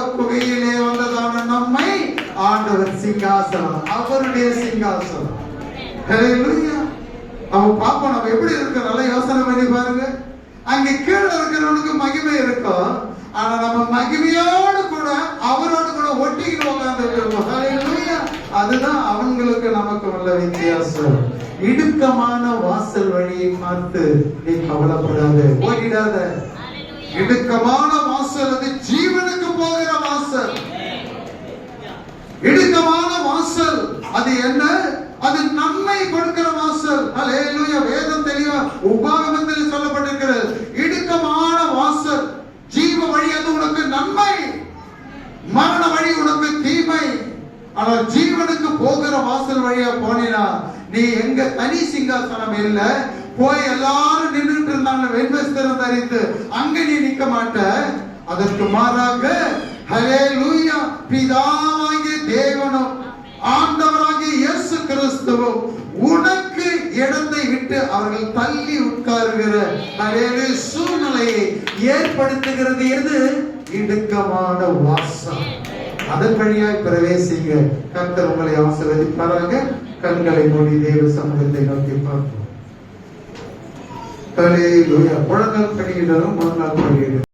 சிங்காசனம், அவருடைய சிங்காசனம். ஹல்லேலூயா. அவன் பாப்போம் நம்ம எப்படி இருக்க, நல்லா யோசனை பண்ணி பாருங்க. அங்க கீழே இருக்கிறவனுக்கு மகிமை இருக்கும், ஆனா நம்ம மகிமையோடு கூட அவரோடு கூட ஒட்டிக்கிட்டு உட்கார்ந்து இருக்கோம். ஹல்லேலூயா. அதுதான் அவங்களுக்கு நமக்கு உள்ள வித்தியாசம். இடுக்கமான வாசல் வழியை பார்த்து நீ கவலைப்படாத, ஓடிடாத. இடுக்கமான வாசல் அது ஜீவனுக்கு போகிற வாசல். இடுக்கமான வாசல் அது என்ன? அது நன்மை கொடுக்கிற வாசல். ஹல்லேலூயா. வேதம் தெளிவா உபாகமத்தில் சொல்லப்பட்டிருக்கிறது. இடுக்கமான வாசல் ஜீவ வழி அது உனக்கு நன்மை, மரண வழி உனக்கு தீமை. ஆனால் ஜீவனுக்கு போகிற வாசல் வழியா போனினா நீ எங்க தனி சிங்காசனம் இல்ல, போய் எல்லாரும் நின்றுட்டு இருந்தாங்க வெண்வஸ்திரம் தரித்து, அங்க நீ நிக்க மாட்ட. அதற்கு மாறாக ஹல்லேலூயா, பிதாவாகிய தேவனும் ஆண்டவராகிய இயேசு கிறிஸ்துவும் உனக்கு இடத்தை விட்டு அவர்கள் தள்ளி உட்காருகிற ஹல்லேலூயா சூழ்நிலையை ஏற்படுத்துகிறது எது? இடுக்கமான வாசல். அதன் வழியாய் பிரவேசிங்க. கர்த்தர் உங்களை ஆசீர்வதிப்பாராக. கண்களை மூடி தேவ சமூகத்தை நோக்கி பார்ப்போம். ஹல்லேலூயா. முழங்கால் படியிடணும், முழங்கால் படியிடணும்.